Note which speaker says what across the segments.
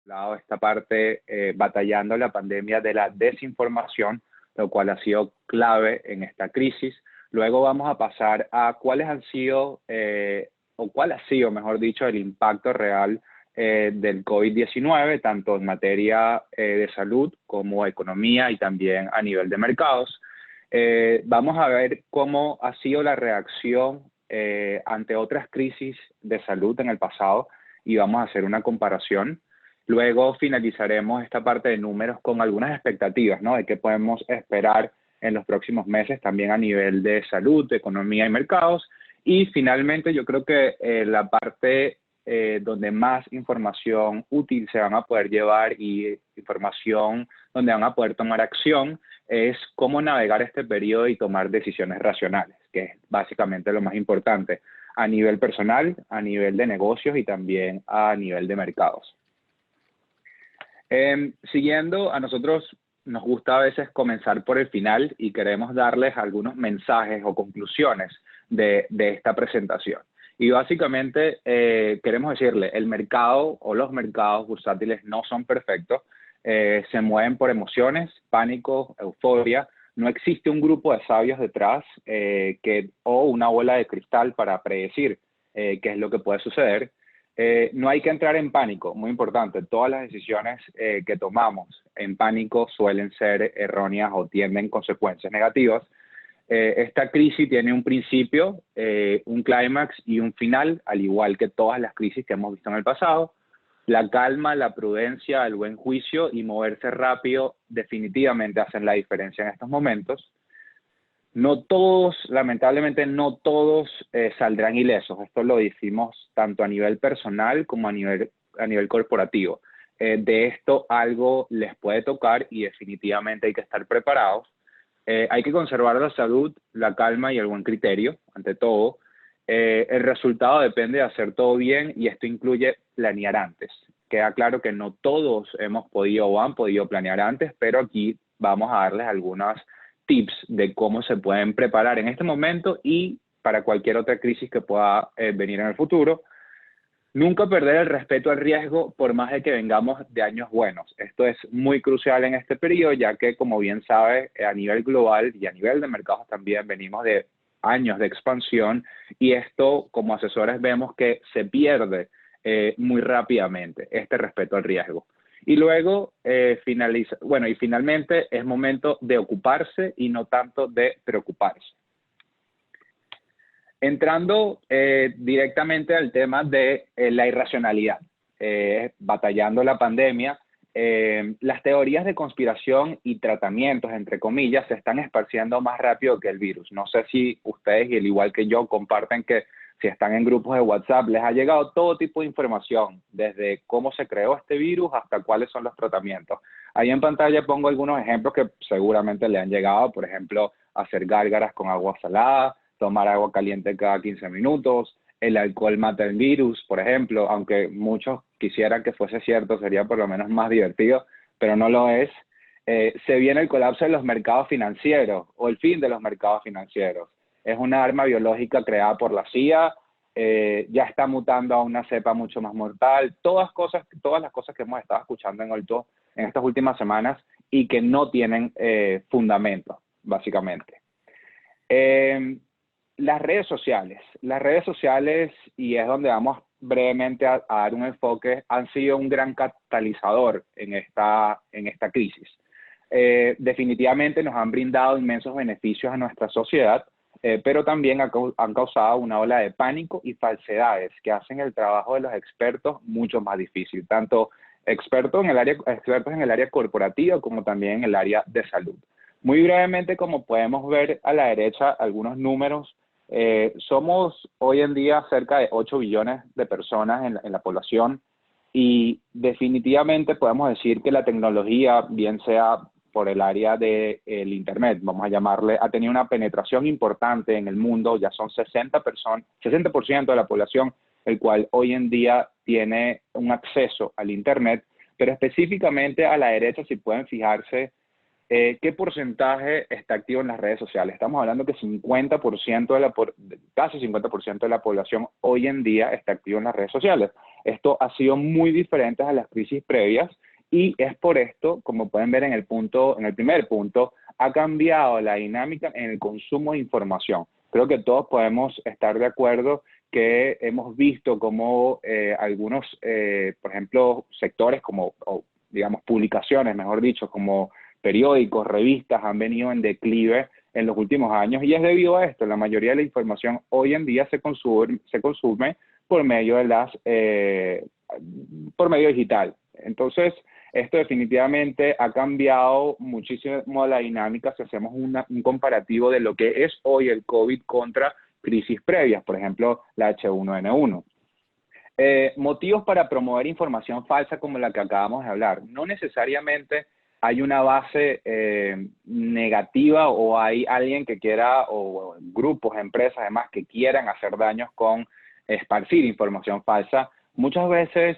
Speaker 1: lado esta parte batallando la pandemia de la desinformación, lo cual ha sido clave en esta crisis. Luego vamos a pasar a cuáles han sido, o cuál ha sido, mejor dicho, el impacto real del COVID-19, tanto en materia de salud como economía y también a nivel de mercados. Vamos a ver cómo ha sido la reacción ante otras crisis de salud en el pasado y vamos a hacer una comparación. Luego finalizaremos esta parte de números con algunas expectativas, ¿no? De qué podemos esperar en los próximos meses también a nivel de salud, de economía y mercados. Y finalmente yo creo que la parte donde más información útil se van a poder llevar y información donde van a poder tomar acción es cómo navegar este periodo y tomar decisiones racionales, que es básicamente lo más importante a nivel personal, a nivel de negocios y también a nivel de mercados. Siguiendo, a nosotros nos gusta a veces comenzar por el final y queremos darles algunos mensajes o conclusiones de esta presentación. Y básicamente queremos decirle, el mercado o los mercados bursátiles no son perfectos, se mueven por emociones, pánico, euforia. No existe un grupo de sabios detrás o una bola de cristal para predecir qué es lo que puede suceder. No hay que entrar en pánico, muy importante. Todas las decisiones que tomamos en pánico suelen ser erróneas o tienden consecuencias negativas. Esta crisis tiene un principio, un clímax y un final, al igual que todas las crisis que hemos visto en el pasado. La calma, la prudencia, el buen juicio y moverse rápido definitivamente hacen la diferencia en estos momentos. No todos, lamentablemente no todos saldrán ilesos. Esto lo decimos tanto a nivel personal como a nivel corporativo. De esto algo les puede tocar y definitivamente hay que estar preparados. Hay que conservar la salud, la calma y el buen criterio, ante todo. El resultado depende de hacer todo bien y esto incluye planear antes. Queda claro que no todos hemos podido o han podido planear antes, pero aquí vamos a darles algunas tips de cómo se pueden preparar en este momento y para cualquier otra crisis que pueda venir en el futuro. Nunca perder el respeto al riesgo por más de que vengamos de años buenos. Esto es muy crucial en este periodo, ya que, como bien sabe, a nivel global y a nivel de mercados también venimos de años de expansión y esto, como asesores, vemos que se pierde muy rápidamente este respeto al riesgo. Y luego, finalmente es momento de ocuparse y no tanto de preocuparse. Entrando directamente al tema de la irracionalidad, batallando la pandemia, las teorías de conspiración y tratamientos, entre comillas, se están esparciendo más rápido que el virus. No sé si ustedes, y al igual que yo, comparten que si están en grupos de WhatsApp, les ha llegado todo tipo de información, desde cómo se creó este virus hasta cuáles son los tratamientos. Ahí en pantalla pongo algunos ejemplos que seguramente le han llegado, por ejemplo, hacer gárgaras con agua salada, tomar agua caliente cada 15 minutos, el alcohol mata el virus, por ejemplo, aunque muchos quisieran que fuese cierto, sería por lo menos más divertido, pero no lo es. Se viene el colapso de los mercados financieros o el fin de los mercados financieros. Es una arma biológica creada por la CIA, ya está mutando a una cepa mucho más mortal, todas las cosas que hemos estado escuchando en estas últimas semanas y que no tienen fundamento, básicamente. Las redes sociales, y es donde vamos brevemente a dar un enfoque, han sido un gran catalizador en esta crisis. Definitivamente nos han brindado inmensos beneficios a nuestra sociedad, pero también han causado una ola de pánico y falsedades que hacen el trabajo de los expertos mucho más difícil, tanto expertos en el área corporativa como también en el área de salud. Muy brevemente, como podemos ver a la derecha, algunos números. Somos hoy en día cerca de 8 billones de personas en la población y definitivamente podemos decir que la tecnología, bien sea por el área del Internet, vamos a llamarle, ha tenido una penetración importante en el mundo. Ya son 60% de la población, el cual hoy en día tiene un acceso al Internet, pero específicamente a la derecha, si pueden fijarse, ¿qué porcentaje está activo en las redes sociales? Estamos hablando que casi 50% de la población hoy en día está activo en las redes sociales. Esto ha sido muy diferente a las crisis previas y es por esto, como pueden ver en el primer punto, ha cambiado la dinámica en el consumo de información. Creo que todos podemos estar de acuerdo que hemos visto cómo algunos, por ejemplo, sectores como, o, digamos, publicaciones, mejor dicho, como periódicos, revistas, han venido en declive en los últimos años y es debido a esto. La mayoría de la información hoy en día se consume por medio de por medio digital. Entonces, esto definitivamente ha cambiado muchísimo la dinámica si hacemos un comparativo de lo que es hoy el COVID contra crisis previas, por ejemplo, la H1N1. Motivos para promover información falsa como la que acabamos de hablar. No necesariamente hay una base negativa o hay alguien que quiera, o grupos, empresas, además, que quieran hacer daños con esparcir información falsa. Muchas veces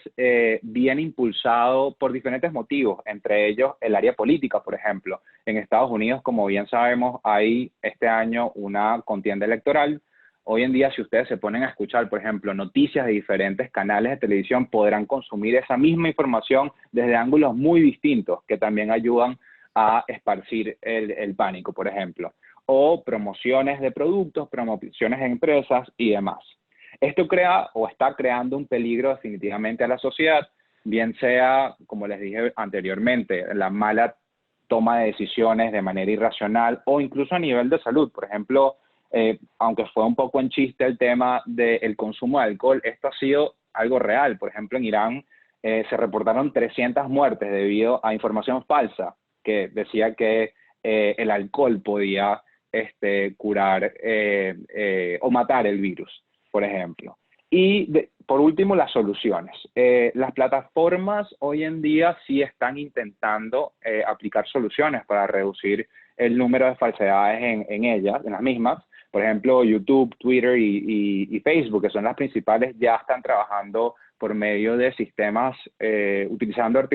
Speaker 1: viene impulsado por diferentes motivos, entre ellos el área política, por ejemplo. En Estados Unidos, como bien sabemos, hay este año una contienda electoral. Hoy en día, si ustedes se ponen a escuchar, por ejemplo, noticias de diferentes canales de televisión, podrán consumir esa misma información desde ángulos muy distintos que también ayudan a esparcir el pánico, por ejemplo. O promociones de productos, promociones de empresas y demás. Esto crea o está creando un peligro definitivamente a la sociedad, bien sea, como les dije anteriormente, la mala toma de decisiones de manera irracional o incluso a nivel de salud. Por ejemplo, aunque fue un poco en chiste el tema del consumo de alcohol, esto ha sido algo real. Por ejemplo, en Irán se reportaron 300 muertes debido a información falsa que decía que el alcohol podía curar o matar el virus, por ejemplo. Y por último, las soluciones. Las plataformas hoy en día sí están intentando aplicar soluciones para reducir el número de falsedades en ellas, en las mismas. Por ejemplo, YouTube, Twitter y Facebook, que son las principales, ya están trabajando por medio de sistemas utilizando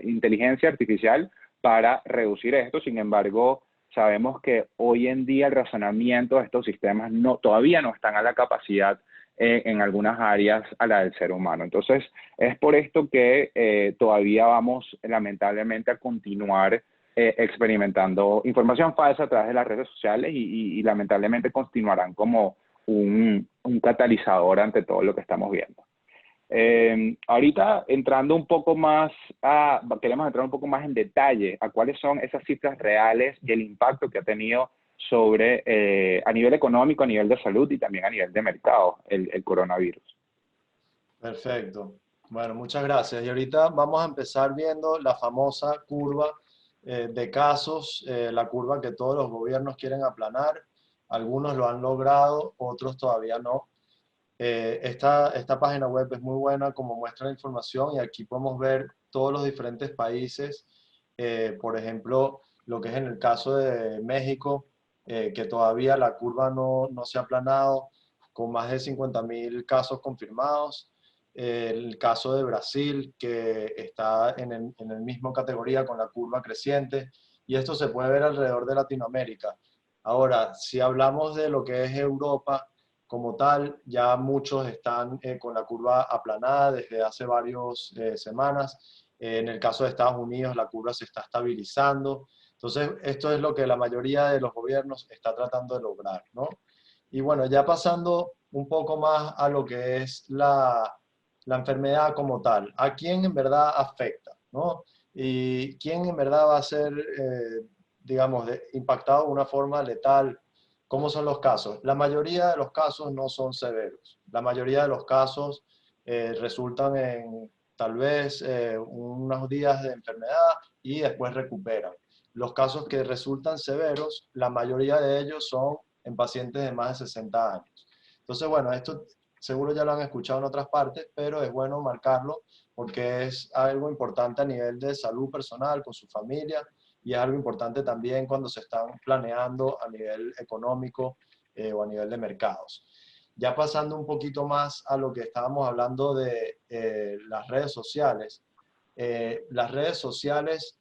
Speaker 1: inteligencia artificial para reducir esto. Sin embargo, sabemos que hoy en día el razonamiento de estos sistemas todavía no están a la capacidad en algunas áreas a la del ser humano. Entonces, es por esto que todavía vamos lamentablemente a continuar experimentando información falsa a través de las redes sociales y lamentablemente continuarán como un catalizador ante todo lo que estamos viendo. Ahorita entrando un poco más queremos entrar un poco más en detalle a cuáles son esas cifras reales y el impacto que ha tenido sobre, a nivel económico, a nivel de salud y también a nivel de mercado, el coronavirus.
Speaker 2: Perfecto. Bueno, muchas gracias. Y ahorita vamos a empezar viendo la famosa curva de casos, la curva que todos los gobiernos quieren aplanar. Algunos lo han logrado, otros todavía no. Esta página web es muy buena como muestra la información y aquí podemos ver todos los diferentes países. Por ejemplo, lo que es en el caso de México, que todavía la curva no se ha aplanado, con más de 50.000 casos confirmados. El caso de Brasil, que está en el mismo categoría con la curva creciente, y esto se puede ver alrededor de Latinoamérica. Ahora, si hablamos de lo que es Europa como tal, ya muchos están con la curva aplanada desde hace varias semanas. En el caso de Estados Unidos, la curva se está estabilizando. Entonces, esto es lo que la mayoría de los gobiernos está tratando de lograr, ¿no? Y bueno, ya pasando un poco más a lo que es la enfermedad como tal, a quién en verdad afecta, ¿no? Y quién en verdad va a ser, digamos, impactado de una forma letal. ¿Cómo son los casos? La mayoría de los casos no son severos. La mayoría de los casos resultan en tal vez unos días de enfermedad y después recuperan. Los casos que resultan severos, la mayoría de ellos son en pacientes de más de 60 años. Entonces, bueno, esto seguro ya lo han escuchado en otras partes, pero es bueno marcarlo porque es algo importante a nivel de salud personal, con su familia, y es algo importante también cuando se están planeando a nivel económico o a nivel de mercados. Ya pasando un poquito más a lo que estábamos hablando de las redes sociales. Las redes sociales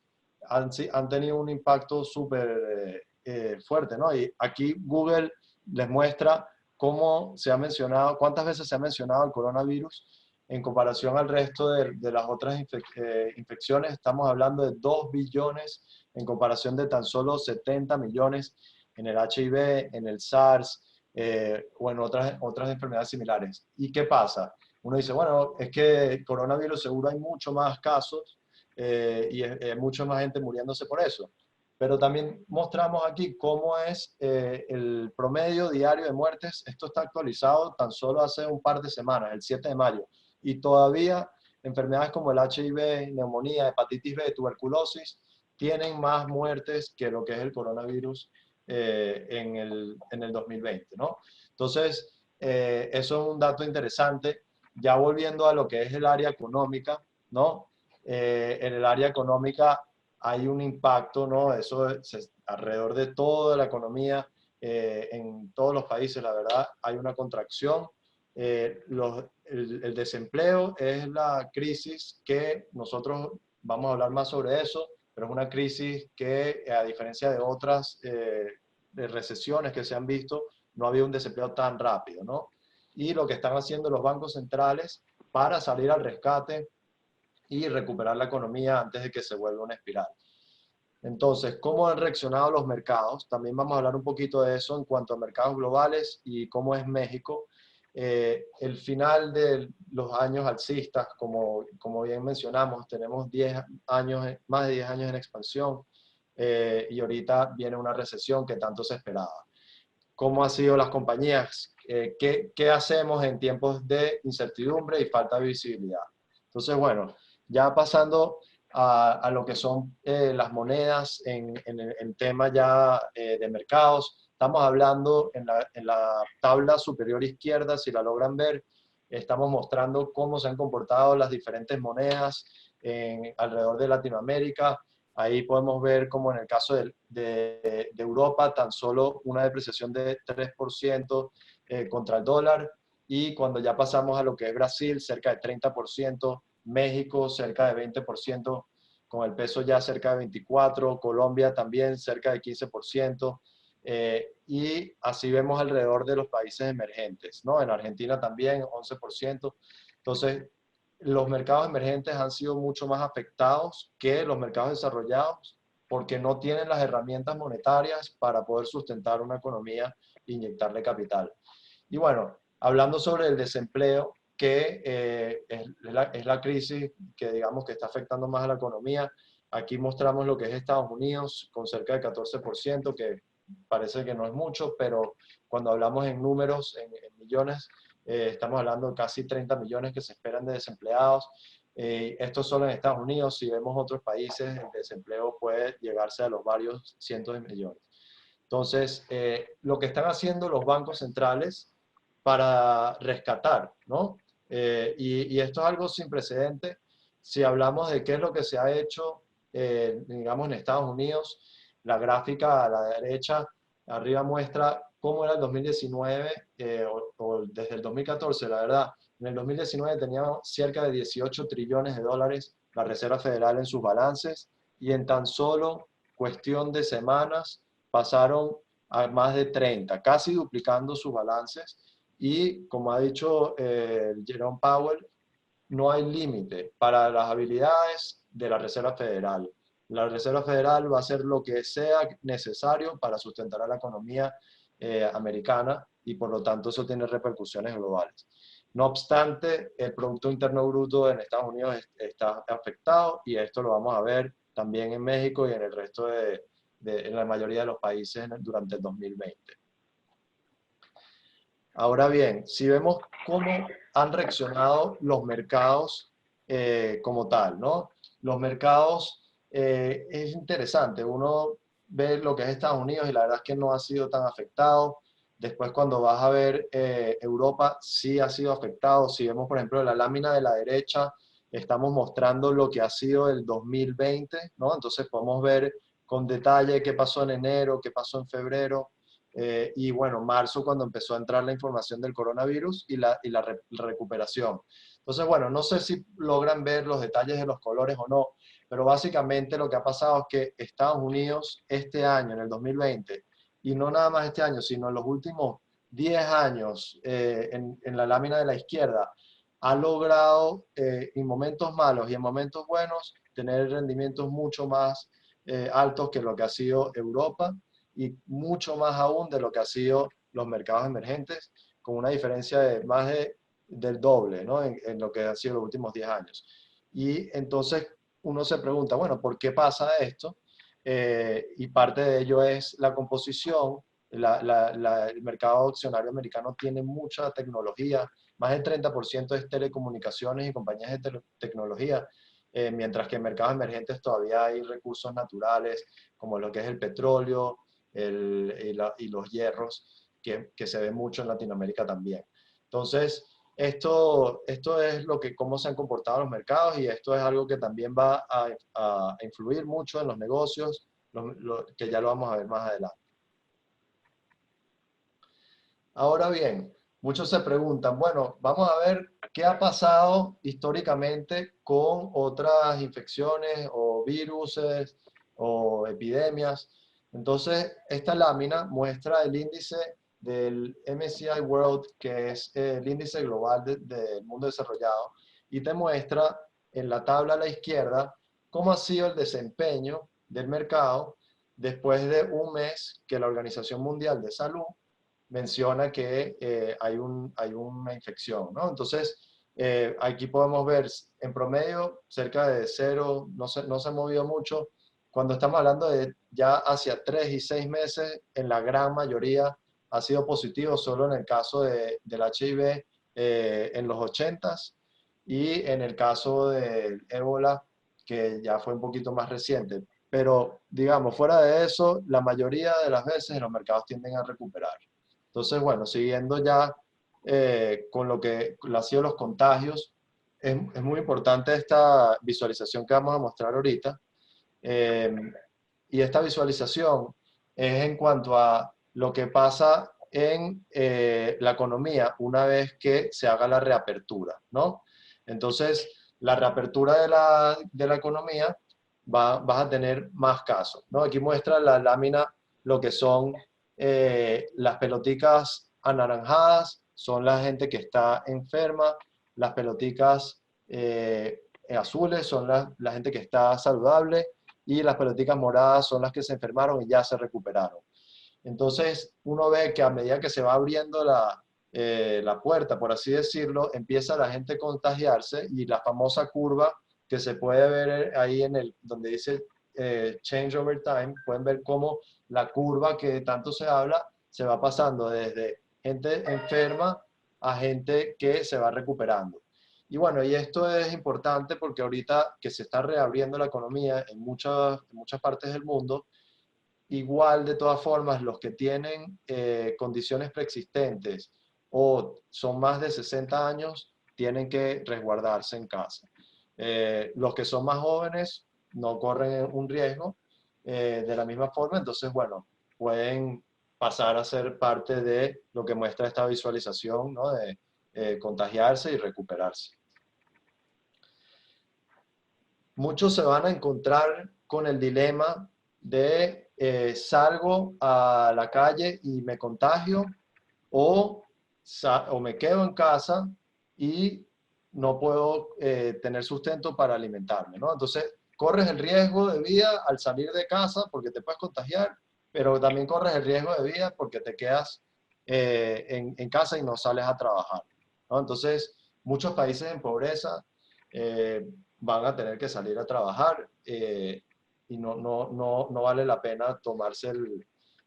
Speaker 2: han tenido un impacto súper fuerte, ¿no? Y aquí Google les muestra cómo se ha mencionado, cuántas veces se ha mencionado el coronavirus en comparación al resto de las otras infecciones, estamos hablando de 2 billones en comparación de tan solo 70 millones en el HIV, en el SARS o en otras enfermedades similares. ¿Y qué pasa? Uno dice, bueno, es que coronavirus seguro hay mucho más casos y mucha más gente muriéndose por eso. Pero también mostramos aquí cómo es el promedio diario de muertes. Esto está actualizado tan solo hace un par de semanas, el 7 de mayo. Y todavía enfermedades como el HIV, neumonía, hepatitis B, tuberculosis, tienen más muertes que lo que es el coronavirus en el 2020, ¿no? Entonces, eso es un dato interesante. Ya volviendo a lo que es el área económica, ¿no? En el área económica hay un impacto, ¿no? Eso es alrededor de toda la economía, en todos los países, la verdad, hay una contracción. El desempleo es la crisis que nosotros vamos a hablar más sobre eso, pero es una crisis que, a diferencia de otras de recesiones que se han visto, no había un desempleo tan rápido, ¿no? Y lo que están haciendo los bancos centrales para salir al rescate y recuperar la economía antes de que se vuelva una espiral. Entonces, ¿cómo han reaccionado los mercados? También vamos a hablar un poquito de eso en cuanto a mercados globales y cómo es México. El final de los años alcistas, como bien mencionamos, tenemos 10 años, más de 10 años en expansión y ahorita viene una recesión que tanto se esperaba. ¿Cómo han sido las compañías? ¿Qué hacemos en tiempos de incertidumbre y falta de visibilidad? Entonces, bueno, ya pasando a lo que son las monedas en tema ya de mercados, estamos hablando en la tabla superior izquierda, si la logran ver, estamos mostrando cómo se han comportado las diferentes monedas alrededor de Latinoamérica. Ahí podemos ver como en el caso de Europa, tan solo una depreciación de 3% contra el dólar, y cuando ya pasamos a lo que es Brasil, cerca de 30%, México cerca de 20%, con el peso ya cerca de 24%, Colombia también cerca de 15%, y así vemos alrededor de los países emergentes, ¿no? En Argentina también 11%. Entonces, los mercados emergentes han sido mucho más afectados que los mercados desarrollados porque no tienen las herramientas monetarias para poder sustentar una economía e inyectarle capital. Y bueno, hablando sobre el desempleo, que es la crisis que digamos que está afectando más a la economía, aquí mostramos lo que es Estados Unidos con cerca de 14%, que parece que no es mucho, pero cuando hablamos en números, en millones, estamos hablando de casi 30 millones que se esperan de desempleados. Esto solo en Estados Unidos. Si vemos otros países, el desempleo puede llegarse a los varios cientos de millones. Entonces, lo que están haciendo los bancos centrales para rescatar, ¿no? Y esto es algo sin precedente. Si hablamos de qué es lo que se ha hecho, digamos, en Estados Unidos, la gráfica a la derecha arriba muestra cómo era el 2019 o desde el 2014, la verdad. En el 2019 teníamos cerca de 18 trillones de dólares la Reserva Federal en sus balances, y en tan solo cuestión de semanas pasaron a más de 30, casi duplicando sus balances. Y como ha dicho Jerome Powell, no hay límite para las habilidades de la Reserva Federal. La Reserva Federal va a hacer lo que sea necesario para sustentar a la economía americana, y por lo tanto eso tiene repercusiones globales. No obstante, el Producto Interno Bruto en Estados Unidos está afectado, y esto lo vamos a ver también en México y en el resto en la mayoría de los países durante el 2020. Ahora bien, si vemos cómo han reaccionado los mercados como tal, ¿no? Los mercados, es interesante, uno ve lo que es Estados Unidos y la verdad es que no ha sido tan afectado. Después cuando vas a ver Europa, sí ha sido afectado. Si vemos, por ejemplo, la lámina de la derecha, estamos mostrando lo que ha sido el 2020, ¿no? Entonces podemos ver con detalle qué pasó en enero, qué pasó en febrero. Y bueno, marzo cuando empezó a entrar la información del coronavirus y la recuperación. Entonces, bueno, no sé si logran ver los detalles de los colores o no, pero básicamente lo que ha pasado es que Estados Unidos este año, en el 2020, y no nada más este año, sino en los últimos 10 años, en la lámina de la izquierda, ha logrado en momentos malos y en momentos buenos tener rendimientos mucho más altos que lo que ha sido Europa y mucho más aún de lo que ha sido los mercados emergentes, con una diferencia de del doble, ¿no? En lo que han sido los últimos 10 años. Y entonces uno se pregunta, bueno, ¿por qué pasa esto? Y parte de ello es la composición. El mercado accionario americano tiene mucha tecnología, más del 30% es telecomunicaciones y compañías de tecnología, mientras que en mercados emergentes todavía hay recursos naturales, como lo que es el petróleo y los hierros, que se ve mucho en Latinoamérica también. Entonces, esto es cómo se han comportado los mercados y esto es algo que también va a influir mucho en los negocios, que ya lo vamos a ver más adelante. Ahora bien, muchos se preguntan, bueno, vamos a ver qué ha pasado históricamente con otras infecciones o viruses o epidemias. Entonces, esta lámina muestra el índice del MSCI World, que es el índice global del mundo desarrollado, y te muestra en la tabla a la izquierda cómo ha sido el desempeño del mercado después de un mes que la Organización Mundial de Salud menciona que hay una infección, ¿no? Entonces, aquí podemos ver en promedio cerca de cero, no se ha movido mucho. Cuando estamos hablando de ya hacia 3 y 6 meses, en la gran mayoría ha sido positivo, solo en el caso del HIV en los 80s y en el caso del ébola, que ya fue un poquito más reciente. Pero, digamos, fuera de eso, la mayoría de las veces los mercados tienden a recuperar. Entonces, bueno, siguiendo ya con lo que han sido los contagios, es muy importante esta visualización que vamos a mostrar ahorita. Eh, y esta visualización es en cuanto a lo que pasa en la economía una vez que se haga la reapertura, ¿no? Entonces, la reapertura de la economía vas a tener más casos, ¿no? Aquí muestra la lámina lo que son las peloticas anaranjadas, son la gente que está enferma, las peloticas azules son la gente que está saludable, y las pelotitas moradas son las que se enfermaron y ya se recuperaron. Entonces, uno ve que a medida que se va abriendo la puerta, por así decirlo, empieza la gente a contagiarse y la famosa curva que se puede ver ahí donde dice change over time, pueden ver cómo la curva que tanto se habla se va pasando desde gente enferma a gente que se va recuperando. Y bueno, y esto es importante porque ahorita que se está reabriendo la economía en muchas partes del mundo, igual de todas formas los que tienen condiciones preexistentes o son más de 60 años tienen que resguardarse en casa. Los que son más jóvenes no corren un riesgo de la misma forma, entonces bueno, pueden pasar a ser parte de lo que muestra esta visualización, ¿no? De contagiarse y recuperarse. Muchos se van a encontrar con el dilema de salgo a la calle y me contagio o, o me quedo en casa y no puedo tener sustento para alimentarme, ¿no? Entonces, corres el riesgo de vida al salir de casa porque te puedes contagiar, pero también corres el riesgo de vida porque te quedas en casa y no sales a trabajar, ¿no? Entonces, muchos países en pobreza van a tener que salir a trabajar y no vale la pena tomarse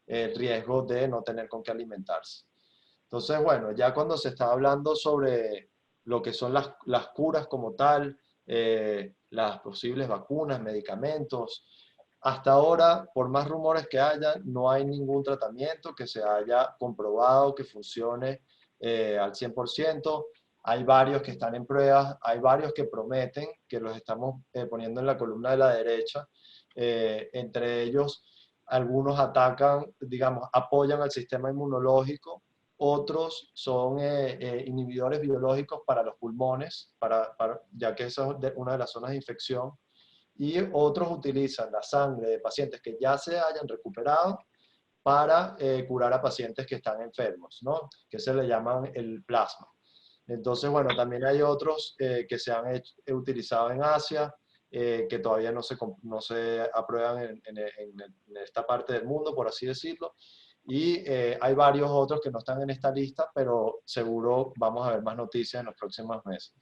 Speaker 2: el riesgo de no tener con qué alimentarse. Entonces, bueno, ya cuando se está hablando sobre lo que son las curas como tal, las posibles vacunas, medicamentos, hasta ahora, por más rumores que haya, no hay ningún tratamiento que se haya comprobado que funcione al 100%. Hay varios que están en pruebas, hay varios que prometen, que los estamos poniendo en la columna de la derecha. Entre ellos, algunos atacan, digamos, apoyan al sistema inmunológico, otros son inhibidores biológicos para los pulmones, ya que esa es una de las zonas de infección, y otros utilizan la sangre de pacientes que ya se hayan recuperado para curar a pacientes que están enfermos, ¿no? Que se le llaman el plasma. Entonces, bueno, también hay otros que se han utilizado en Asia, que todavía no se aprueban en esta parte del mundo, por así decirlo. Y hay varios otros que no están en esta lista, pero seguro vamos a ver más noticias en los próximos meses.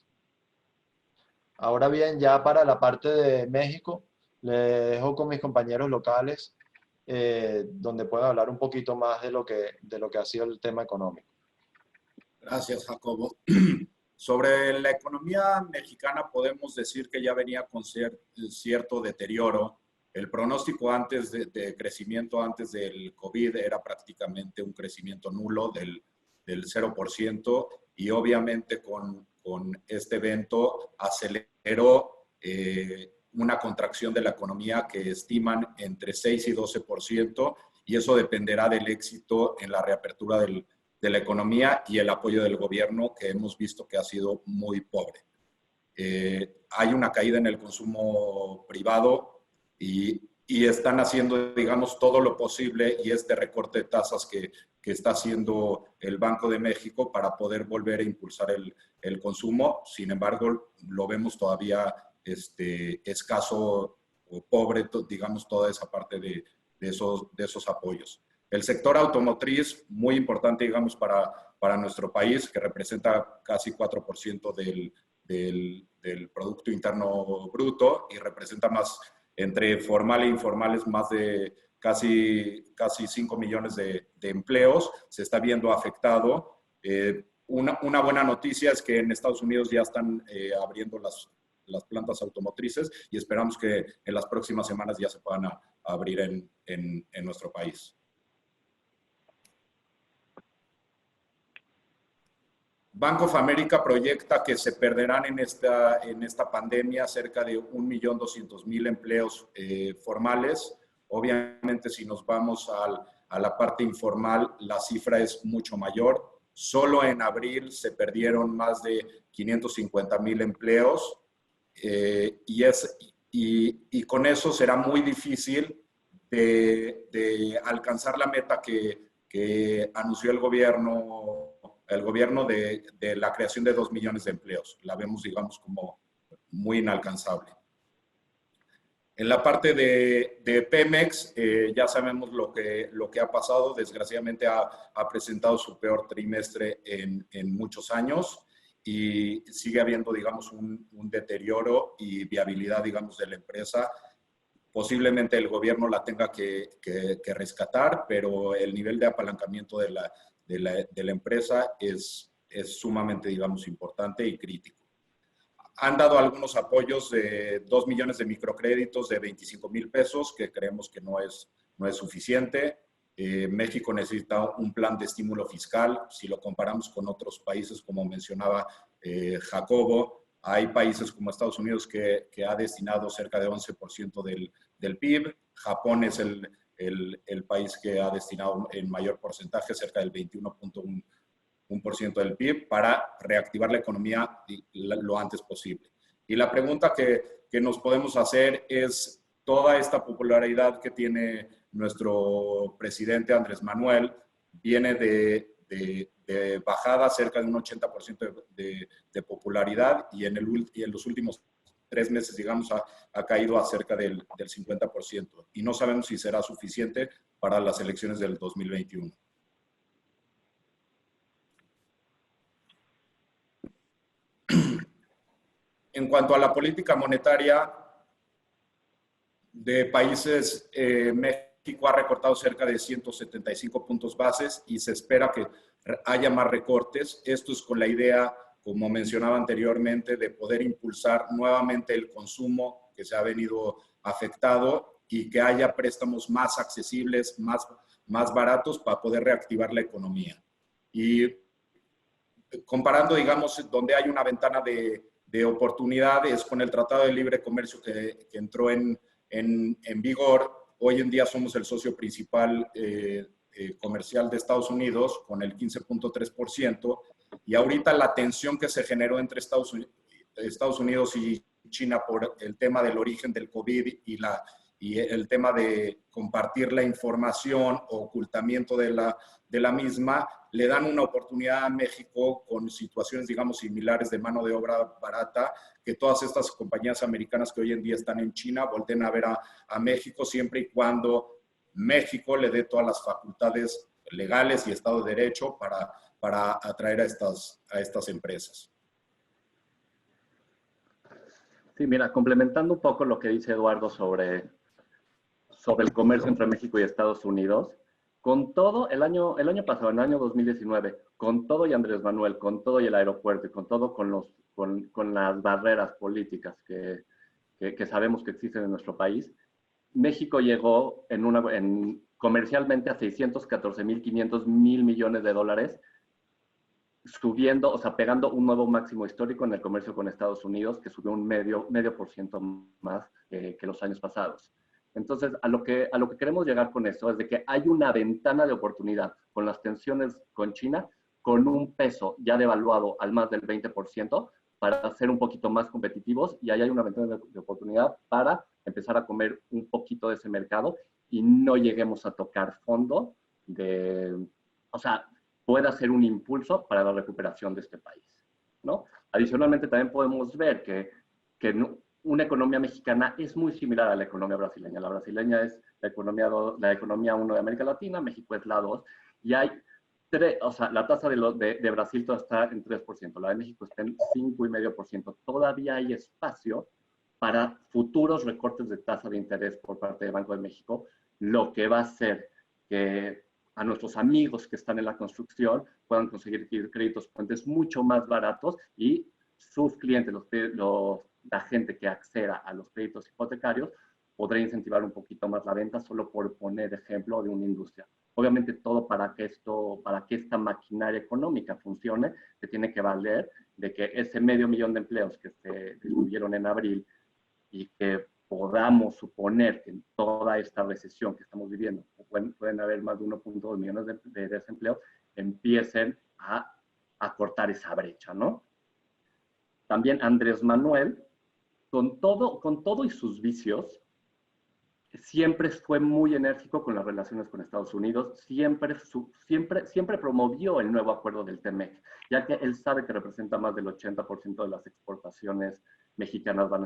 Speaker 2: Ahora bien, ya para la parte de México, le dejo con mis compañeros locales, donde puedo hablar un poquito más de lo que ha sido el tema económico.
Speaker 3: Gracias, Jacobo. Sobre la economía mexicana podemos decir que ya venía con cierto deterioro. El pronóstico antes de crecimiento antes del COVID era prácticamente un crecimiento nulo del 0%, y obviamente con este evento aceleró una contracción de la economía que estiman entre 6 y 12%, y eso dependerá del éxito en la reapertura de la economía y el apoyo del gobierno, que hemos visto que ha sido muy pobre. Hay una caída en el consumo privado y están haciendo, digamos, todo lo posible, y este recorte de tasas que está haciendo el Banco de México para poder volver a impulsar el consumo. Sin embargo, lo vemos todavía escaso o pobre, digamos, toda esa parte de esos apoyos. El sector automotriz, muy importante, digamos, para nuestro país, que representa casi 4% del Producto Interno Bruto, y representa más, entre formal e informales, más de casi 5 millones de empleos, se está viendo afectado. Una buena noticia es que en Estados Unidos ya están abriendo las plantas automotrices, y esperamos que en las próximas semanas ya se puedan abrir en nuestro país. Bank of America proyecta que se perderán en esta pandemia cerca de 1.200.000 empleos formales. Obviamente, si nos vamos a la parte informal, la cifra es mucho mayor. Solo en abril se perdieron más de 550.000 empleos, y con eso será muy difícil de alcanzar la meta que anunció el gobierno de la creación de 2 millones de empleos. La vemos, digamos, como muy inalcanzable. En la parte de Pemex, ya sabemos lo que ha pasado. Desgraciadamente ha presentado su peor trimestre en muchos años, y sigue habiendo, digamos, un deterioro y viabilidad, digamos, de la empresa. Posiblemente el gobierno la tenga que rescatar, pero el nivel de apalancamiento de la empresa es sumamente, digamos, importante y crítico. Han dado algunos apoyos de 2 millones de microcréditos de 25,000 pesos, que creemos que no es suficiente. México necesita un plan de estímulo fiscal. Si lo comparamos con otros países, como mencionaba Jacobo, hay países como Estados Unidos que ha destinado cerca de 11% del PIB. Japón es el país que ha destinado en mayor porcentaje, cerca del 21.1% del PIB, para reactivar la economía lo antes posible. Y la pregunta que nos podemos hacer es: toda esta popularidad que tiene nuestro presidente Andrés Manuel viene de bajada, cerca de un 80% de popularidad, y en los últimos 3 meses, digamos, ha caído a cerca del 50%, y no sabemos si será suficiente para las elecciones del 2021. En cuanto a la política monetaria de países, México ha recortado cerca de 175 puntos bases, y se espera que haya más recortes. Esto es con la idea, como mencionaba anteriormente, de poder impulsar nuevamente el consumo que se ha venido afectado, y que haya préstamos más accesibles, más baratos, para poder reactivar la economía. Y comparando, digamos, donde hay una ventana de oportunidades con el Tratado de Libre Comercio que entró en vigor. Hoy en día somos el socio principal comercial de Estados Unidos, con el 15.3%, y ahorita la tensión que se generó entre Estados Unidos y China por el tema del origen del COVID y y el tema de compartir la información o ocultamiento de la misma, le dan una oportunidad a México con situaciones, digamos, similares de mano de obra barata, que todas estas compañías americanas que hoy en día están en China volteen a ver a México, siempre y cuando México le dé todas las facultades legales y Estado de Derecho para atraer a estas empresas.
Speaker 4: Sí, mira, complementando un poco lo que dice Eduardo sobre el comercio entre México y Estados Unidos, con todo, el año pasado, en el año 2019, con todo y Andrés Manuel, con todo y el aeropuerto, y con todo con las barreras políticas que sabemos que existen en nuestro país, México llegó comercialmente a 614.500 millones de dólares, subiendo, o sea, pegando un nuevo máximo histórico en el comercio con Estados Unidos, que subió un medio por ciento más que los años pasados. Entonces, a lo que queremos llegar con esto es de que hay una ventana de oportunidad con las tensiones con China, con un peso ya devaluado al más del 20%, para ser un poquito más competitivos, y ahí hay una ventana de oportunidad para empezar a comer un poquito de ese mercado y no lleguemos a tocar fondo o sea, pueda ser un impulso para la recuperación de este país, ¿no? Adicionalmente, también podemos ver que una economía mexicana es muy similar a la economía brasileña. La brasileña es la economía 1 de América Latina, México es la 2, y hay o sea, la tasa de Brasil toda está en 3%, la de México está en 5,5%. Todavía hay espacio para futuros recortes de tasa de interés por parte del Banco de México, lo que va a hacer que a nuestros amigos que están en la construcción puedan conseguir créditos puentes mucho más baratos, y sus clientes, la gente que acceda a los créditos hipotecarios, podrá incentivar un poquito más la venta, solo por poner ejemplo de una industria. Obviamente, todo para que esta maquinaria económica funcione, se tiene que valer de que ese 500,000 de empleos que se distribuyeron en abril, y que podamos suponer que en toda esta recesión que estamos viviendo pueden haber más de 1,2 millones de desempleos, empiecen a cortar esa brecha, ¿no? También Andrés Manuel, con todo y sus vicios, siempre fue muy enérgico con las relaciones con Estados Unidos, siempre promovió el nuevo acuerdo del TEMEC, ya que él sabe que representa más del 80% de las exportaciones mexicanas van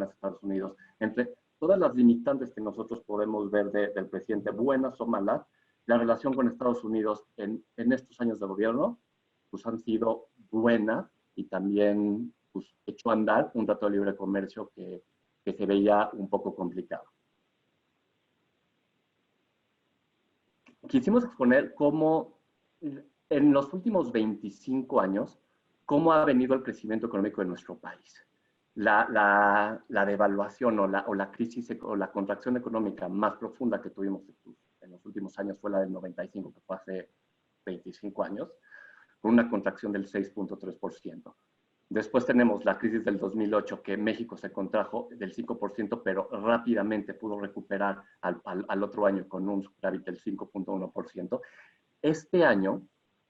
Speaker 4: a Estados Unidos. Entre todas las limitantes que nosotros podemos ver del presidente, buenas o malas, la relación con Estados Unidos en estos años de gobierno pues han sido buenas, y también pues, echó a andar un tratado de libre comercio que se veía un poco complicado. Quisimos exponer cómo en los últimos 25 años, cómo ha venido el crecimiento económico de nuestro país. La devaluación o la crisis o la contracción económica más profunda que tuvimos en los últimos años fue la del 95, que fue hace 25 años, con una contracción del 6,3%. Después tenemos la crisis del 2008, que México se contrajo del 5%, pero rápidamente pudo recuperar al otro año con un superávit del 5,1%. Este año,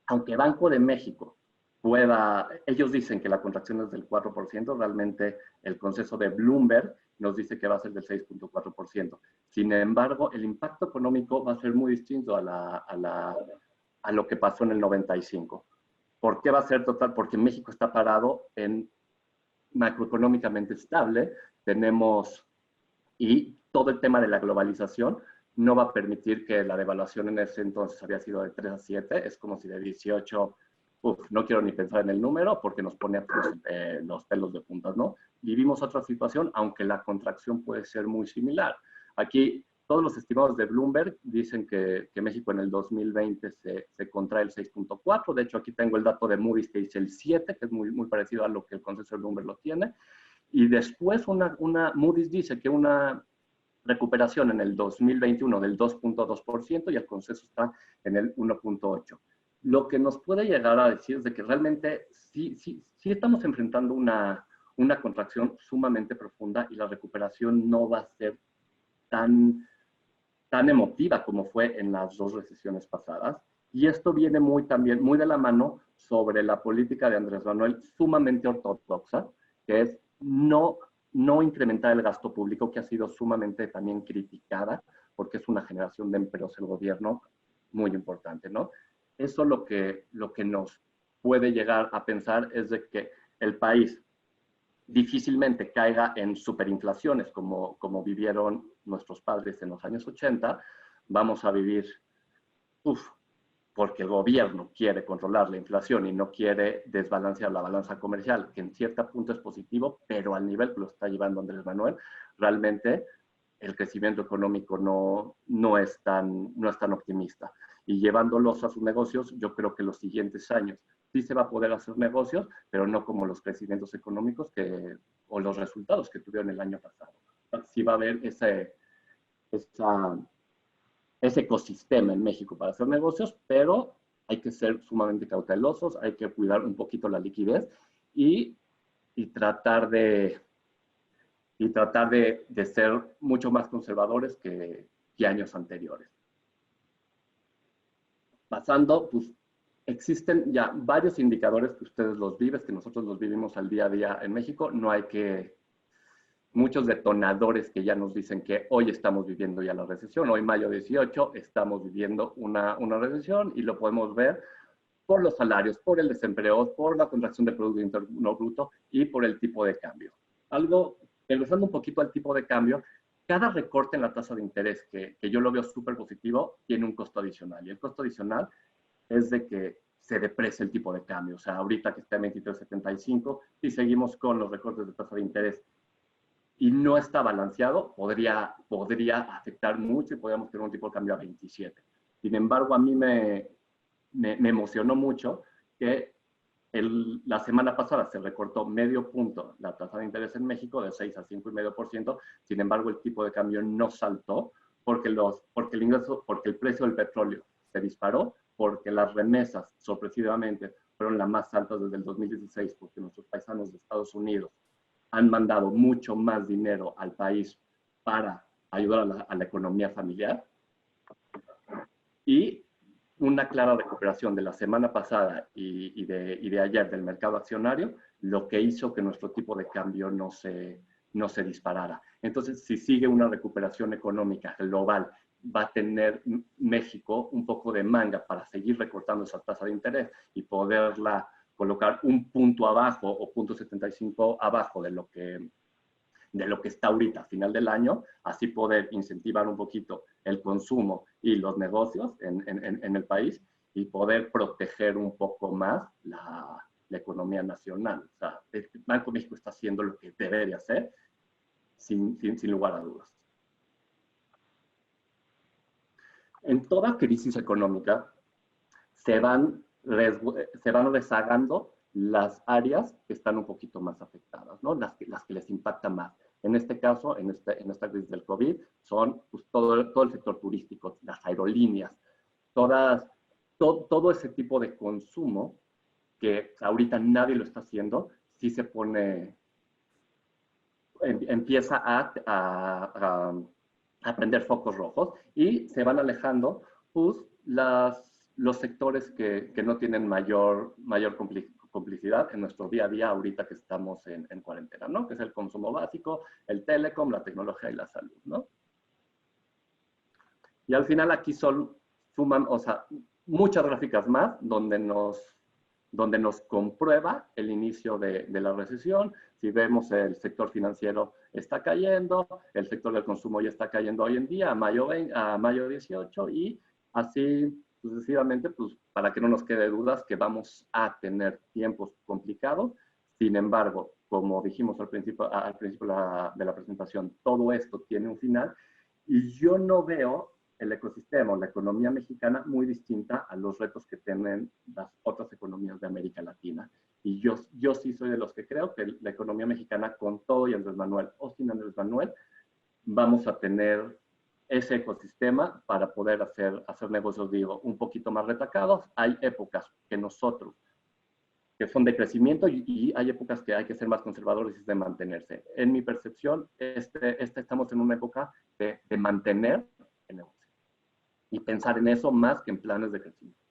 Speaker 4: aunque Banco de México ellos dicen que la contracción es del 4%, realmente el consenso de Bloomberg nos dice que va a ser del 6,4%. Sin embargo, el impacto económico va a ser muy distinto a lo que pasó en el 95. ¿Por qué va a ser total? Porque México está parado en macroeconómicamente estable, y todo el tema de la globalización no va a permitir que la devaluación en ese entonces había sido de 3 a 7, es como si de 18, no quiero ni pensar en el número porque nos pone los pelos de puntas, ¿no? Vivimos otra situación, aunque la contracción puede ser muy similar. Aquí todos los estimados de Bloomberg dicen que México en el 2020 se contrae el 6,4. De hecho, aquí tengo el dato de Moody's que dice el 7, que es muy, muy parecido a lo que el consenso de Bloomberg lo tiene. Y después Moody's dice que una recuperación en el 2021 del 2,2%, y el consenso está en el 1,8%. Lo que nos puede llegar a decir es de que realmente sí estamos enfrentando una contracción sumamente profunda, y la recuperación no va a ser tan emotiva como fue en las dos recesiones pasadas. Y esto viene también muy de la mano sobre la política de Andrés Manuel, sumamente ortodoxa, que es no no incrementar el gasto público, que ha sido sumamente también criticada, porque es una generación de empleos el gobierno muy importante, ¿no? Eso lo que nos puede llegar a pensar es de que el país difícilmente caiga en superinflaciones como vivieron nuestros padres en los años 80. Vamos a vivir, porque el gobierno quiere controlar la inflación y no quiere desbalancear la balanza comercial, que en cierto punto es positivo, pero al nivel que lo está llevando Andrés Manuel, realmente el crecimiento económico no es tan optimista. Y llevándolos a sus negocios, yo creo que los siguientes años sí se va a poder hacer negocios, pero no como los crecimientos económicos o los resultados que tuvieron el año pasado. Sí va a haber ese ecosistema en México para hacer negocios, pero hay que ser sumamente cautelosos, hay que cuidar un poquito la liquidez y tratar de ser mucho más conservadores que años anteriores. Pasando, pues existen ya varios indicadores que ustedes los viven, que nosotros los vivimos al día a día en México. No hay muchos detonadores que ya nos dicen que hoy estamos viviendo ya la recesión. Hoy, mayo 18, estamos viviendo una recesión y lo podemos ver por los salarios, por el desempleo, por la contracción del Producto Interno Bruto y por el tipo de cambio. Regresando un poquito al tipo de cambio, cada recorte en la tasa de interés, que yo lo veo súper positivo, tiene un costo adicional. Y el costo adicional es de que se deprecie el tipo de cambio. O sea, ahorita que está en 23.75, si seguimos con los recortes de tasa de interés y no está balanceado, podría afectar mucho y podríamos tener un tipo de cambio a 27. Sin embargo, a mí me emocionó mucho que la semana pasada se recortó medio punto la tasa de interés en México de 6 a 5,5%. Sin embargo, el tipo de cambio no saltó porque el precio del petróleo se disparó, porque las remesas sorpresivamente fueron las más altas desde el 2016, porque nuestros paisanos de Estados Unidos han mandado mucho más dinero al país para ayudar a la economía familiar. Y una clara recuperación de la semana pasada y de ayer del mercado accionario, lo que hizo que nuestro tipo de cambio no se disparara. Entonces, si sigue una recuperación económica global, va a tener México un poco de manga para seguir recortando esa tasa de interés y poderla colocar un punto abajo o 0.75 abajo de lo que está ahorita a final del año, así poder incentivar un poquito el consumo y los negocios en el país y poder proteger un poco más la economía nacional. O sea, el Banco de México está haciendo lo que debería hacer sin lugar a dudas. En toda crisis económica se van rezagando las áreas que están un poquito más afectadas, ¿no? Las que les impacta más. En este caso, en esta crisis del COVID, son pues, todo el sector turístico, las aerolíneas, todo ese tipo de consumo que ahorita nadie lo está haciendo, sí se empieza a prender focos rojos y se van alejando pues, los sectores que no tienen mayor complicidad en nuestro día a día ahorita que estamos en cuarentena, ¿no? Que es el consumo básico, el telecom, la tecnología y la salud, ¿no? Y al final aquí suman, o sea, muchas gráficas más donde nos comprueba el inicio de la recesión. Si vemos el sector financiero está cayendo, el sector del consumo ya está cayendo hoy en día a mayo 18 y así sucesivamente, pues para que no nos quede dudas que vamos a tener tiempos complicados. Sin embargo, como dijimos al principio de la presentación, todo esto tiene un final y yo no veo el ecosistema o la economía mexicana muy distinta a los retos que tienen las otras economías de América Latina. Y yo sí soy de los que creo que la economía mexicana, con todo y Andrés Manuel o sin Andrés Manuel, vamos a tener ese ecosistema para poder hacer negocios, digo, un poquito más retacados. Hay épocas que son de crecimiento y hay épocas que hay que ser más conservadores y de mantenerse. En mi percepción, estamos en una época de mantener el negocio y pensar en eso más que en planes de crecimiento.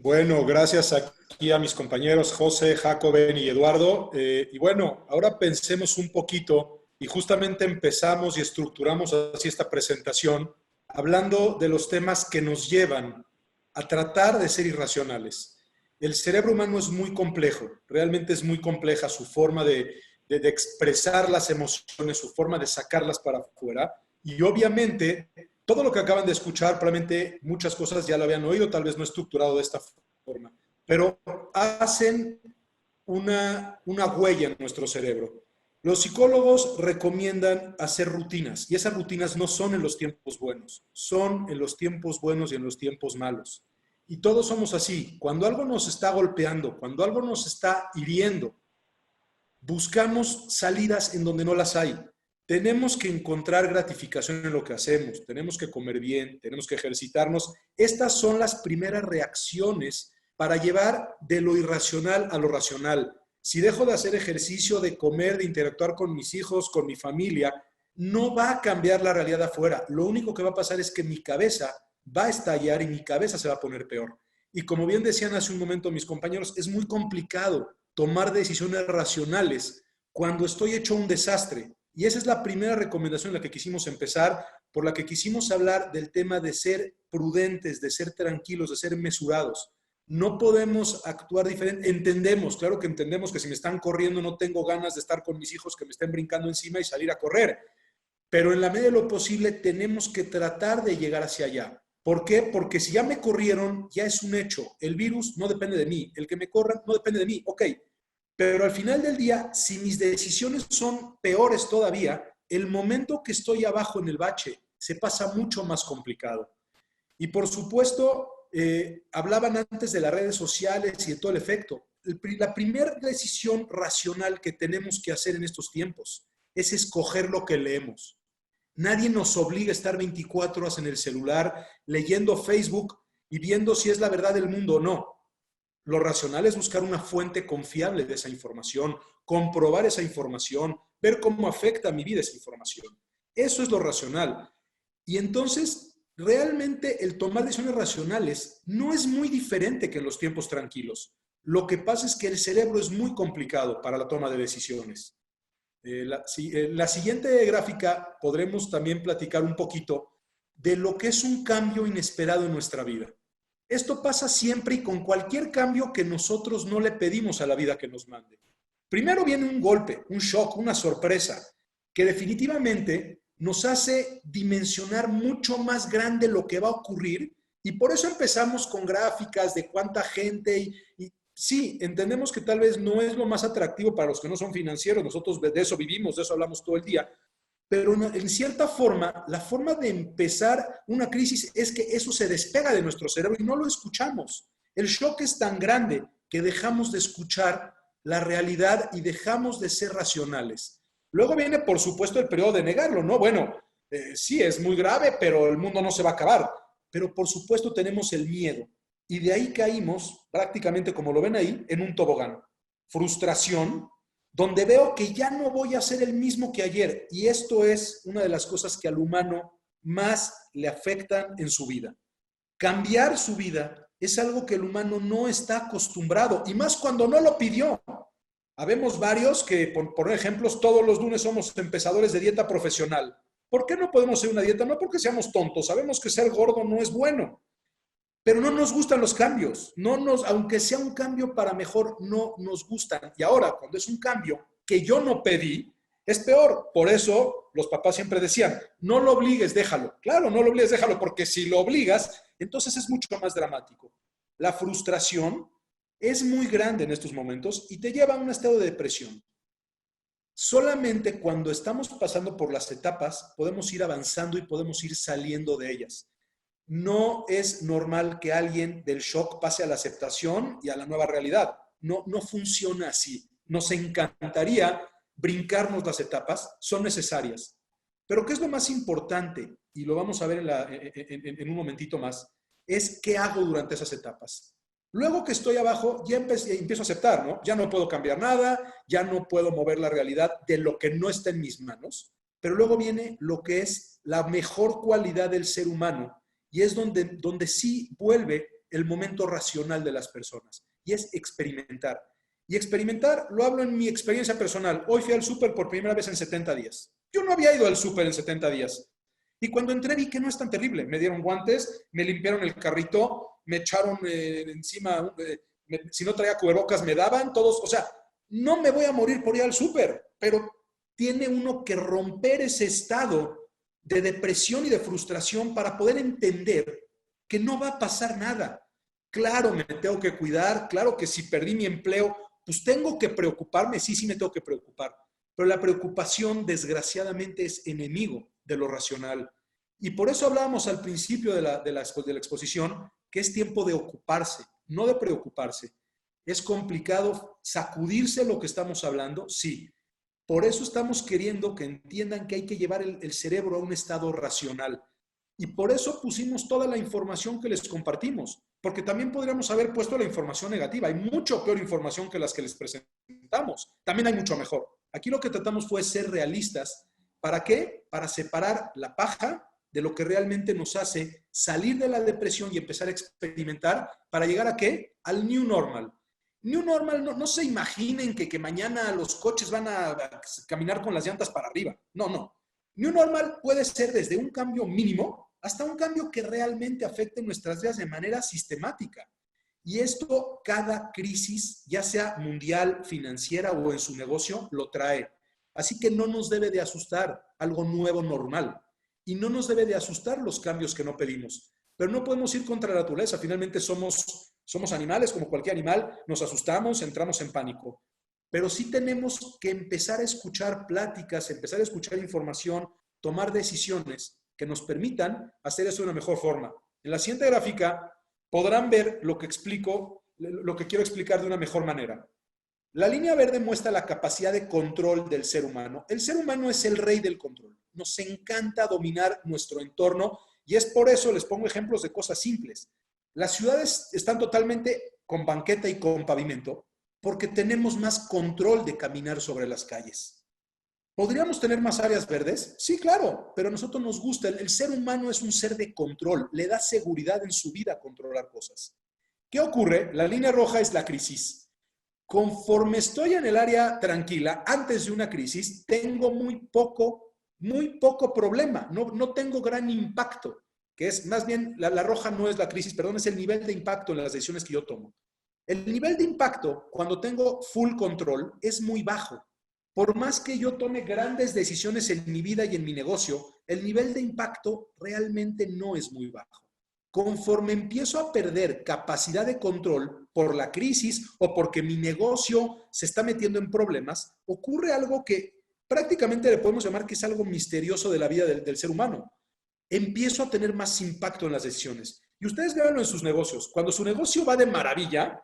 Speaker 5: Bueno, gracias aquí a mis compañeros José, Jacoben y Eduardo. Y bueno, ahora pensemos un poquito y justamente empezamos y estructuramos así esta presentación hablando de los temas que nos llevan a tratar de ser irracionales. El cerebro humano es muy complejo, realmente es muy compleja su forma de expresar las emociones, su forma de sacarlas para afuera. Y obviamente, todo lo que acaban de escuchar, probablemente muchas cosas ya lo habían oído, tal vez no estructurado de esta forma, pero hacen una huella en nuestro cerebro. Los psicólogos recomiendan hacer rutinas y esas rutinas no son en los tiempos buenos, son en los tiempos buenos y en los tiempos malos. Y todos somos así. Cuando algo nos está golpeando, cuando algo nos está hiriendo, buscamos salidas en donde no las hay. Tenemos que encontrar gratificación en lo que hacemos, tenemos que comer bien, tenemos que ejercitarnos. Estas son las primeras reacciones para llevar de lo irracional a lo racional. Si dejo de hacer ejercicio, de comer, de interactuar con mis hijos, con mi familia, no va a cambiar la realidad afuera. Lo único que va a pasar es que mi cabeza va a estallar y mi cabeza se va a poner peor. Y como bien decían hace un momento mis compañeros, es muy complicado tomar decisiones racionales cuando estoy hecho un desastre. Y esa es la primera recomendación en la que quisimos empezar, por la que quisimos hablar del tema de ser prudentes, de ser tranquilos, de ser mesurados. No podemos actuar diferente. Entendemos, claro que entendemos que si me están corriendo no tengo ganas de estar con mis hijos que me estén brincando encima y salir a correr. Pero en la medida de lo posible tenemos que tratar de llegar hacia allá. ¿Por qué? Porque si ya me corrieron, ya es un hecho. El virus no depende de mí. El que me corra no depende de mí. Ok. Pero al final del día, si mis decisiones son peores todavía, el momento que estoy abajo en el bache se pasa mucho más complicado. Y por supuesto, hablaban antes de las redes sociales y de todo el efecto. La primera decisión racional que tenemos que hacer en estos tiempos es escoger lo que leemos. Nadie nos obliga a estar 24 horas en el celular leyendo Facebook y viendo si es la verdad del mundo o no. Lo racional es buscar una fuente confiable de esa información, comprobar esa información, ver cómo afecta a mi vida esa información. Eso es lo racional. Y entonces, realmente el tomar decisiones racionales no es muy diferente que en los tiempos tranquilos. Lo que pasa es que el cerebro es muy complicado para la toma de decisiones. La siguiente gráfica podremos también platicar un poquito de lo que es un cambio inesperado en nuestra vida. Esto pasa siempre y con cualquier cambio que nosotros no le pedimos a la vida que nos mande. Primero viene un golpe, un shock, una sorpresa, que definitivamente nos hace dimensionar mucho más grande lo que va a ocurrir y por eso empezamos con gráficas de cuánta gente y sí, entendemos que tal vez no es lo más atractivo para los que no son financieros, nosotros de eso vivimos, de eso hablamos todo el día, pero en cierta forma, la forma de empezar una crisis es que eso se despega de nuestro cerebro y no lo escuchamos. El shock es tan grande que dejamos de escuchar la realidad y dejamos de ser racionales. Luego viene, por supuesto, el periodo de negarlo, ¿no? Bueno, sí, es muy grave, pero el mundo no se va a acabar. Pero por supuesto tenemos el miedo. Y de ahí caímos, prácticamente como lo ven ahí, en un tobogán. Frustración, donde veo que ya no voy a ser el mismo que ayer. Y esto es una de las cosas que al humano más le afectan en su vida. Cambiar su vida es algo que el humano no está acostumbrado, y más cuando no lo pidió. Habemos varios que, por ejemplos, todos los lunes somos empezadores de dieta profesional. ¿Por qué no podemos hacer una dieta? No porque seamos tontos, sabemos que ser gordo no es bueno. Pero no nos gustan los cambios, aunque sea un cambio para mejor, no nos gustan. Y ahora, cuando es un cambio que yo no pedí, es peor. Por eso los papás siempre decían, no lo obligues, déjalo. Claro, no lo obligues, déjalo, porque si lo obligas, entonces es mucho más dramático. La frustración es muy grande en estos momentos y te lleva a un estado de depresión. Solamente cuando estamos pasando por las etapas podemos ir avanzando y podemos ir saliendo de ellas. No es normal que alguien del shock pase a la aceptación y a la nueva realidad. No funciona así. Nos encantaría brincarnos las etapas, son necesarias. Pero ¿qué es lo más importante? Y lo vamos a ver en un momentito más. Es qué hago durante esas etapas. Luego que estoy abajo, ya empiezo a aceptar, ¿no? Ya no puedo cambiar nada, ya no puedo mover la realidad de lo que no está en mis manos. Pero luego viene lo que es la mejor cualidad del ser humano, y es donde sí vuelve el momento racional de las personas, y es experimentar. Y experimentar, lo hablo en mi experiencia personal. Hoy fui al súper por primera vez en 70 días. Yo no había ido al súper en 70 días. Y cuando entré vi que no es tan terrible. Me dieron guantes, me limpiaron el carrito, me echaron encima, si no traía cubrebocas me daban todos. O sea, no me voy a morir por ir al súper, pero tiene uno que romper ese estado de depresión y de frustración para poder entender que no va a pasar nada. Claro, me tengo que cuidar, claro que si perdí mi empleo, pues tengo que preocuparme, sí me tengo que preocupar, pero la preocupación desgraciadamente es enemigo de lo racional. Y por eso hablábamos al principio de la exposición que es tiempo de ocuparse, no de preocuparse. Es complicado sacudirse lo que estamos hablando, sí. Por eso estamos queriendo que entiendan que hay que llevar el cerebro a un estado racional. Y por eso pusimos toda la información que les compartimos, porque también podríamos haber puesto la información negativa. Hay mucho peor información que las que les presentamos. También hay mucho mejor. Aquí lo que tratamos fue ser realistas. ¿Para qué? Para separar la paja de lo que realmente nos hace salir de la depresión y empezar a experimentar para llegar a ¿qué? Al New Normal. New Normal, no se imaginen que mañana los coches van a caminar con las llantas para arriba. No. New Normal puede ser desde un cambio mínimo hasta un cambio que realmente afecte nuestras vidas de manera sistemática. Y esto, cada crisis, ya sea mundial, financiera o en su negocio, lo trae. Así que no nos debe de asustar algo nuevo normal. Y no nos debe de asustar los cambios que no pedimos. Pero no podemos ir contra la naturaleza. Finalmente somos animales, como cualquier animal. Nos asustamos, entramos en pánico. Pero sí tenemos que empezar a escuchar pláticas, empezar a escuchar información, tomar decisiones que nos permitan hacer eso de una mejor forma. En la siguiente gráfica podrán ver lo que explico, lo que quiero explicar de una mejor manera. La línea verde muestra la capacidad de control del ser humano. El ser humano es el rey del control. Nos encanta dominar nuestro entorno y es por eso les pongo ejemplos de cosas simples. Las ciudades están totalmente con banqueta y con pavimento porque tenemos más control de caminar sobre las calles. ¿Podríamos tener más áreas verdes? Sí, claro, pero a nosotros nos gusta. El ser humano es un ser de control, le da seguridad en su vida controlar cosas. ¿Qué ocurre? La línea roja es la crisis. Conforme estoy en el área tranquila, antes de una crisis, tengo muy poco problema, no tengo gran impacto, que es más bien, la roja no es la crisis, perdón, es el nivel de impacto en las decisiones que yo tomo. El nivel de impacto, cuando tengo full control, es muy bajo. Por más que yo tome grandes decisiones en mi vida y en mi negocio, el nivel de impacto realmente no es muy bajo. Conforme empiezo a perder capacidad de control por la crisis o porque mi negocio se está metiendo en problemas, ocurre algo que prácticamente le podemos llamar que es algo misterioso de la vida del ser humano. Empiezo a tener más impacto en las decisiones. Y ustedes véanlo en sus negocios. Cuando su negocio va de maravilla,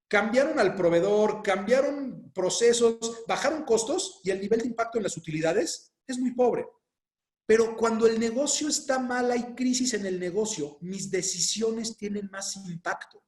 Speaker 5: cambiaron al proveedor, cambiaron procesos, bajaron costos y el nivel de impacto en las utilidades es muy pobre. Pero cuando el negocio está mal, hay crisis en el negocio, mis decisiones tienen más impacto.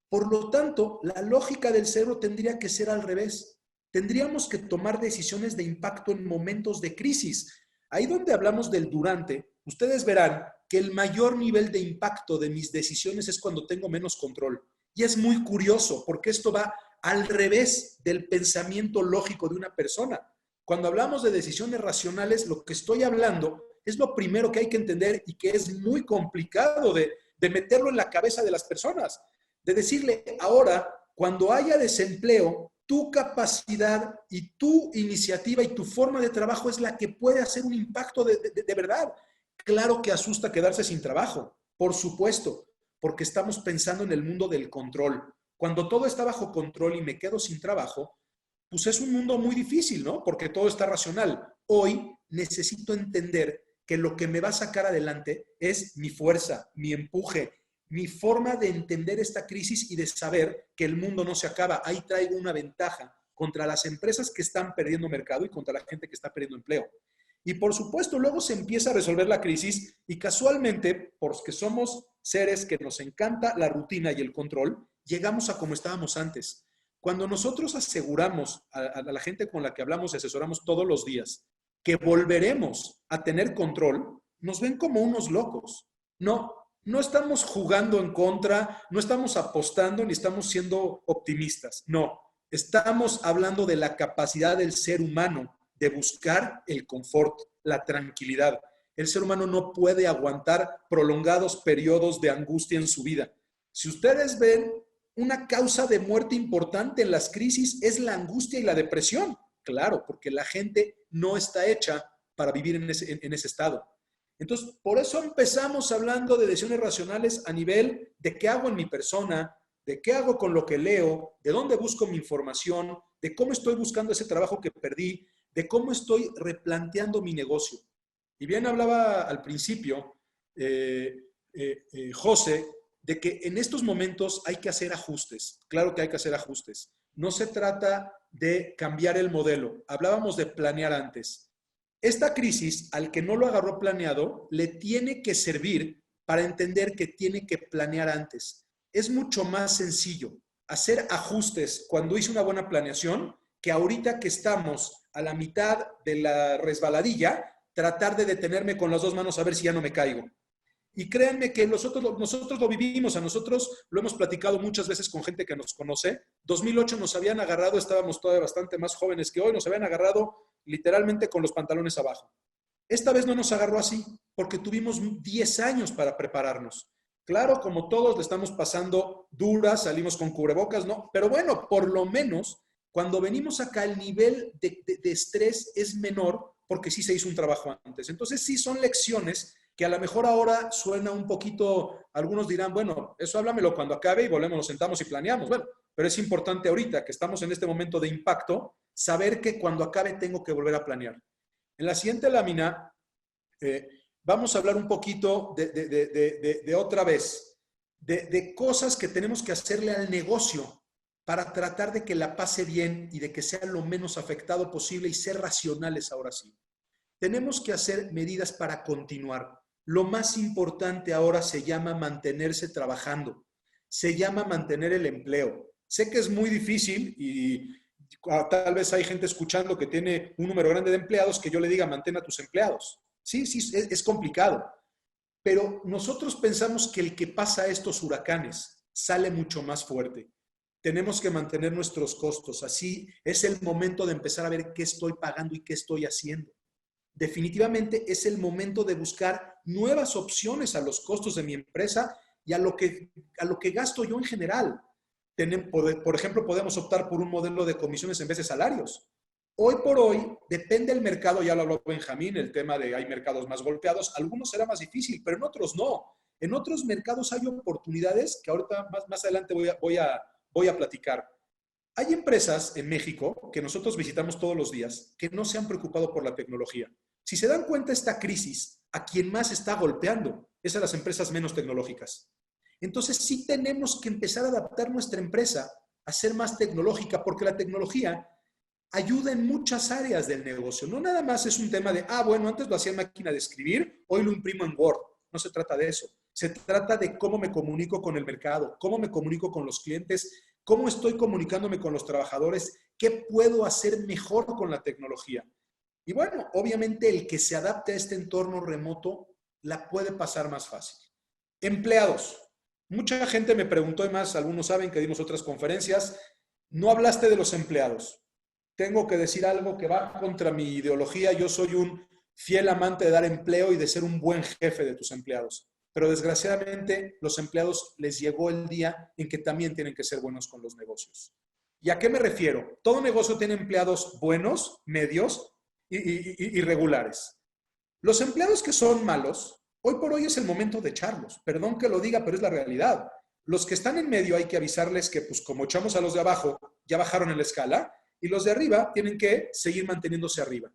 Speaker 5: Por lo tanto, la lógica del cerebro tendría que ser al revés. Tendríamos que tomar decisiones de impacto en momentos de crisis. Ahí donde hablamos del durante, ustedes verán que el mayor nivel de impacto de mis decisiones es cuando tengo menos control. Y es muy curioso porque esto va al revés del pensamiento lógico de una persona. Cuando hablamos de decisiones racionales, lo que estoy hablando es lo primero que hay que entender y que es muy complicado de meterlo en la cabeza de las personas. De decirle, ahora, cuando haya desempleo, tu capacidad y tu iniciativa y tu forma de trabajo es la que puede hacer un impacto de verdad. Claro que asusta quedarse sin trabajo, por supuesto, porque estamos pensando en el mundo del control. Cuando todo está bajo control y me quedo sin trabajo, pues es un mundo muy difícil, ¿no? Porque todo está racional. Hoy necesito entender que lo que me va a sacar adelante es mi fuerza, mi empuje, mi forma de entender esta crisis y de saber que el mundo no se acaba. Ahí traigo una ventaja contra las empresas que están perdiendo mercado y contra la gente que está perdiendo empleo. Y por supuesto, luego se empieza a resolver la crisis y casualmente, porque somos seres que nos encanta la rutina y el control, llegamos a como estábamos antes. Cuando nosotros aseguramos a la gente con la que hablamos y asesoramos todos los días que volveremos a tener control, nos ven como unos locos. No no estamos jugando en contra, no estamos apostando ni estamos siendo optimistas. No, estamos hablando de la capacidad del ser humano de buscar el confort, la tranquilidad. El ser humano no puede aguantar prolongados periodos de angustia en su vida. Si ustedes ven, una causa de muerte importante en las crisis es la angustia y la depresión. Claro, porque la gente no está hecha para vivir en ese estado. Entonces, por eso empezamos hablando de decisiones racionales a nivel de qué hago en mi persona, de qué hago con lo que leo, de dónde busco mi información, de cómo estoy buscando ese trabajo que perdí, de cómo estoy replanteando mi negocio. Y bien hablaba al principio, José, de que en estos momentos hay que hacer ajustes. Claro que hay que hacer ajustes. No se trata de cambiar el modelo. Hablábamos de planear antes. Esta crisis, al que no lo agarró planeado, le tiene que servir para entender que tiene que planear antes. Es mucho más sencillo hacer ajustes cuando hice una buena planeación que ahorita que estamos a la mitad de la resbaladilla, tratar de detenerme con las dos manos a ver si ya no me caigo. Y créanme que nosotros lo vivimos, a nosotros lo hemos platicado muchas veces con gente que nos conoce. 2008 nos habían agarrado, estábamos todavía bastante más jóvenes que hoy, nos habían agarrado literalmente con los pantalones abajo. Esta vez no nos agarró así, porque tuvimos 10 años para prepararnos. Claro, como todos le estamos pasando duras, salimos con cubrebocas, ¿no? Pero bueno, por lo menos, cuando venimos acá, el nivel de estrés es menor, porque sí se hizo un trabajo antes. Entonces, sí son lecciones que a lo mejor ahora suena un poquito, algunos dirán, bueno, eso háblamelo cuando acabe y volvemos, nos sentamos y planeamos. Bueno, pero es importante ahorita que estamos en este momento de impacto, saber que cuando acabe tengo que volver a planear. En la siguiente lámina vamos a hablar un poquito de otra vez, de cosas que tenemos que hacerle al negocio para tratar de que la pase bien y de que sea lo menos afectado posible y ser racionales ahora sí. Tenemos que hacer medidas para continuar. Lo más importante ahora se llama mantenerse trabajando, se llama mantener el empleo. Sé que es muy difícil y tal vez hay gente escuchando que tiene un número grande de empleados que yo le diga mantén a tus empleados. Sí, es complicado, pero nosotros pensamos que el que pasa estos huracanes sale mucho más fuerte. Tenemos que mantener nuestros costos, así es el momento de empezar a ver qué estoy pagando y qué estoy haciendo. Definitivamente es el momento de buscar nuevas opciones a los costos de mi empresa y a lo que gasto yo en general. Por ejemplo, podemos optar por un modelo de comisiones en vez de salarios. Hoy por hoy, depende del mercado, ya lo habló Benjamín, el tema de hay mercados más golpeados, algunos será más difícil, pero en otros no. En otros mercados hay oportunidades que ahorita más adelante voy a platicar. Hay empresas en México que nosotros visitamos todos los días que no se han preocupado por la tecnología. Si se dan cuenta, esta crisis, a quien más está golpeando es a las empresas menos tecnológicas. Entonces, sí tenemos que empezar a adaptar nuestra empresa a ser más tecnológica, porque la tecnología ayuda en muchas áreas del negocio. No nada más es un tema de, bueno, antes lo hacía en máquina de escribir, hoy lo imprimo en Word. No se trata de eso. Se trata de cómo me comunico con el mercado, cómo me comunico con los clientes, cómo estoy comunicándome con los trabajadores, qué puedo hacer mejor con la tecnología. Y bueno, obviamente el que se adapte a este entorno remoto la puede pasar más fácil. Empleados. Mucha gente me preguntó, y más, algunos saben que dimos otras conferencias, no hablaste de los empleados. Tengo que decir algo que va contra mi ideología. Yo soy un fiel amante de dar empleo y de ser un buen jefe de tus empleados. Pero desgraciadamente los empleados les llegó el día en que también tienen que ser buenos con los negocios. ¿Y a qué me refiero? Todo negocio tiene empleados buenos, medios y regulares. Los empleados que son malos, hoy por hoy es el momento de echarlos. Perdón que lo diga, pero es la realidad. Los que están en medio hay que avisarles que, pues como echamos a los de abajo, ya bajaron en la escala, y los de arriba tienen que seguir manteniéndose arriba.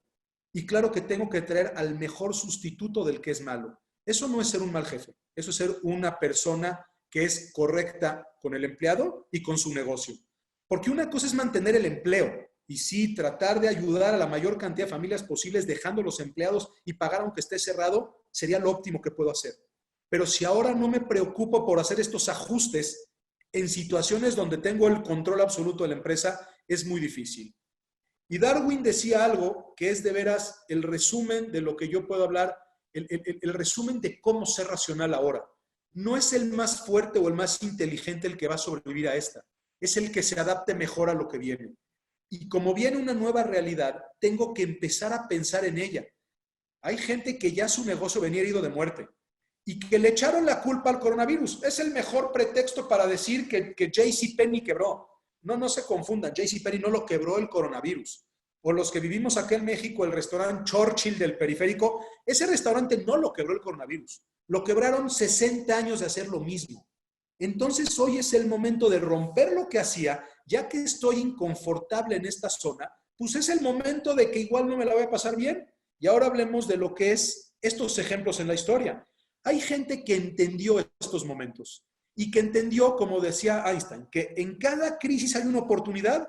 Speaker 5: Y claro que tengo que traer al mejor sustituto del que es malo. Eso no es ser un mal jefe, eso es ser una persona que es correcta con el empleado y con su negocio. Porque una cosa es mantener el empleo y sí, tratar de ayudar a la mayor cantidad de familias posibles dejando los empleados y pagar aunque esté cerrado, sería lo óptimo que puedo hacer. Pero si ahora no me preocupo por hacer estos ajustes en situaciones donde tengo el control absoluto de la empresa, es muy difícil. Y Darwin decía algo que es de veras el resumen de lo que yo puedo hablar, el resumen de cómo ser racional ahora. No es el más fuerte o el más inteligente el que va a sobrevivir a esta. Es el que se adapte mejor a lo que viene. Y como viene una nueva realidad, tengo que empezar a pensar en ella. Hay gente que ya su negocio venía herido de muerte y que le echaron la culpa al coronavirus. Es el mejor pretexto para decir que JCPenney quebró. No se confundan, JCPenney no lo quebró el coronavirus. O los que vivimos acá en México, el restaurante Churchill del Periférico, ese restaurante no lo quebró el coronavirus. Lo quebraron 60 años de hacer lo mismo. Entonces hoy es el momento de romper lo que hacía, ya que estoy inconfortable en esta zona, pues es el momento de que igual no me la voy a pasar bien. Y ahora hablemos de lo que es estos ejemplos en la historia. Hay gente que entendió estos momentos y que entendió, como decía Einstein, que en cada crisis hay una oportunidad.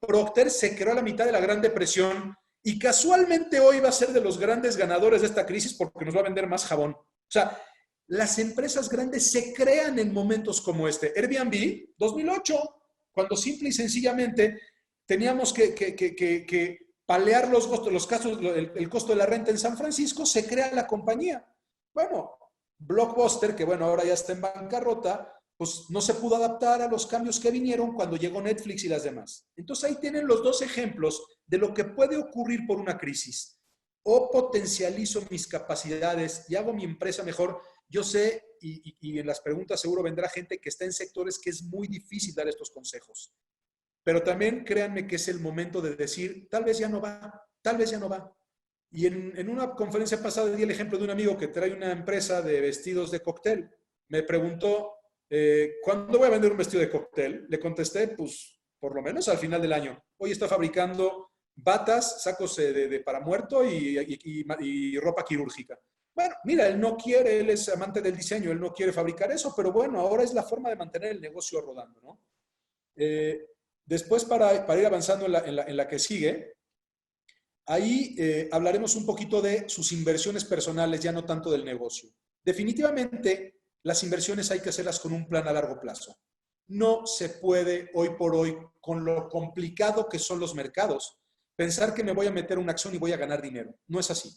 Speaker 5: Procter se creó a la mitad de la Gran Depresión y casualmente hoy va a ser de los grandes ganadores de esta crisis porque nos va a vender más jabón. O sea, las empresas grandes se crean en momentos como este. Airbnb, 2008, cuando simple y sencillamente teníamos que palear el costo de la renta en San Francisco, se crea la compañía. Bueno, Blockbuster, que bueno, ahora ya está en bancarrota, pues no se pudo adaptar a los cambios que vinieron cuando llegó Netflix y las demás. Entonces ahí tienen los dos ejemplos de lo que puede ocurrir por una crisis. O potencializo mis capacidades y hago mi empresa mejor. Yo sé, y en las preguntas seguro vendrá gente que está en sectores que es muy difícil dar estos consejos. Pero también créanme que es el momento de decir, tal vez ya no va, tal vez ya no va. Y en una conferencia pasada di el ejemplo de un amigo que trae una empresa de vestidos de cóctel. Me preguntó, ¿cuándo voy a vender un vestido de cóctel? Le contesté, pues, por lo menos al final del año. Hoy está fabricando batas, sacos para muerto y ropa quirúrgica. Bueno, mira, él no quiere, él es amante del diseño, él no quiere fabricar eso, pero bueno, ahora es la forma de mantener el negocio rodando, ¿no? Después, para ir avanzando en la que sigue, ahí hablaremos un poquito de sus inversiones personales, ya no tanto del negocio. Definitivamente, las inversiones hay que hacerlas con un plan a largo plazo. No se puede hoy por hoy, con lo complicado que son los mercados, pensar que me voy a meter una acción y voy a ganar dinero. No es así.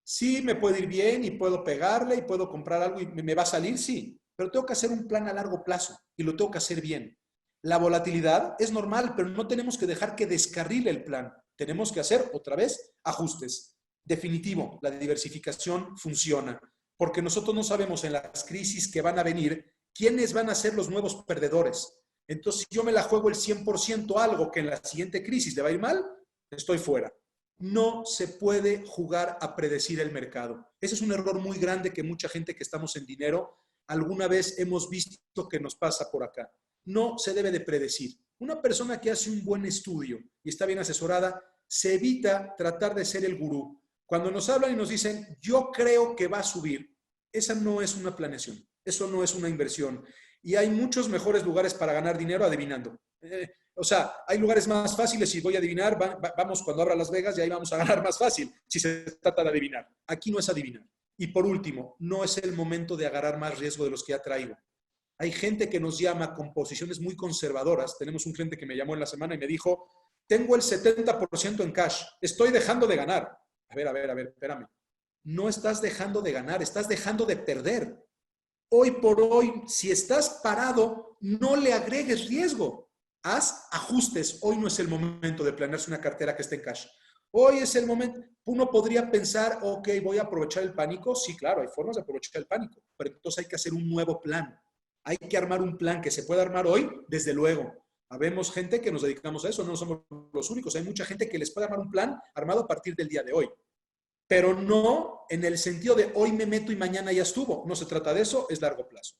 Speaker 5: Sí, me puede ir bien y puedo pegarle y puedo comprar algo y me va a salir, sí, pero tengo que hacer un plan a largo plazo y lo tengo que hacer bien. La volatilidad es normal, pero no tenemos que dejar que descarrile el plan. Tenemos que hacer, otra vez, ajustes. Definitivo, la diversificación funciona, porque nosotros no sabemos en las crisis que van a venir quiénes van a ser los nuevos perdedores. Entonces, si yo me la juego el 100% a algo que en la siguiente crisis le va a ir mal, estoy fuera. No se puede jugar a predecir el mercado. Ese es un error muy grande que mucha gente que estamos en dinero alguna vez hemos visto que nos pasa por acá. No se debe de predecir. Una persona que hace un buen estudio y está bien asesorada, se evita tratar de ser el gurú. Cuando nos hablan y nos dicen, yo creo que va a subir, esa no es una planeación, eso no es una inversión. Y hay muchos mejores lugares para ganar dinero adivinando. O sea, hay lugares más fáciles, si voy a adivinar, vamos cuando abra Las Vegas y ahí vamos a ganar más fácil, si se trata de adivinar. Aquí no es adivinar. Y por último, no es el momento de agarrar más riesgo de los que ya traigo. Hay gente que nos llama con posiciones muy conservadoras. Tenemos un cliente que me llamó en la semana y me dijo, tengo el 70% en cash, estoy dejando de ganar. A ver, espérame. No estás dejando de ganar, estás dejando de perder. Hoy por hoy, si estás parado, no le agregues riesgo. Haz ajustes. Hoy no es el momento de planearse una cartera que esté en cash. Hoy es el momento. Uno podría pensar, ok, voy a aprovechar el pánico. Sí, claro, hay formas de aprovechar el pánico, pero entonces hay que hacer un nuevo plan. Hay que armar un plan que se pueda armar hoy, desde luego. Habemos gente que nos dedicamos a eso, no somos los únicos. Hay mucha gente que les puede armar un plan armado a partir del día de hoy. Pero no en el sentido de hoy me meto y mañana ya estuvo. No se trata de eso, es largo plazo.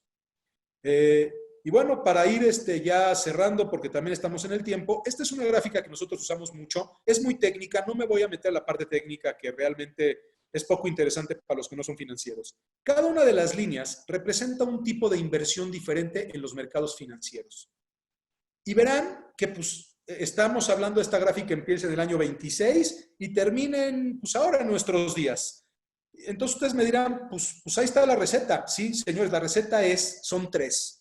Speaker 5: Y bueno, para ir ya cerrando, porque también estamos en el tiempo, esta es una gráfica que nosotros usamos mucho. Es muy técnica, no me voy a meter a la parte técnica que realmente es poco interesante para los que no son financieros. Cada una de las líneas representa un tipo de inversión diferente en los mercados financieros. Y verán que pues estamos hablando de esta gráfica que empieza en el año 26 y terminen pues ahora en nuestros días. Entonces ustedes me dirán, pues ahí está la receta. Sí, señores, la receta son 3.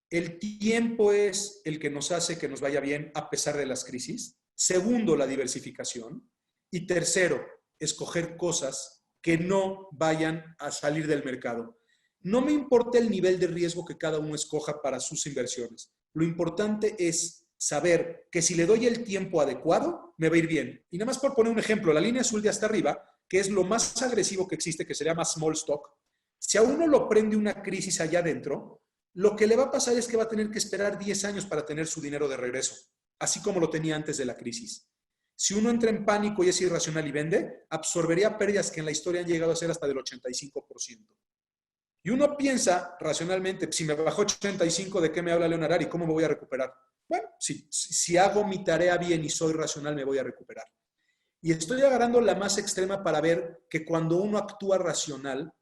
Speaker 5: El tiempo es el que nos hace que nos vaya bien a pesar de las crisis. Segundo, la diversificación. Y tercero, escoger cosas que no vayan a salir del mercado. No me importa el nivel de riesgo que cada uno escoja para sus inversiones. Lo importante es saber que si le doy el tiempo adecuado, me va a ir bien. Y nada más por poner un ejemplo, la línea azul de hasta arriba, que es lo más agresivo que existe, que se llama small stock, si a uno lo prende una crisis allá adentro, lo que le va a pasar es que va a tener que esperar 10 años para tener su dinero de regreso, así como lo tenía antes de la crisis. Si uno entra en pánico y es irracional y vende, absorbería pérdidas que en la historia han llegado a ser hasta del 85%. Y uno piensa racionalmente, si me bajó 85, ¿de qué me habla Leon Harari? ¿Cómo me voy a recuperar? Bueno, si hago mi tarea bien y soy racional, me voy a recuperar. Y estoy agarrando la más extrema para ver que cuando uno actúa racional,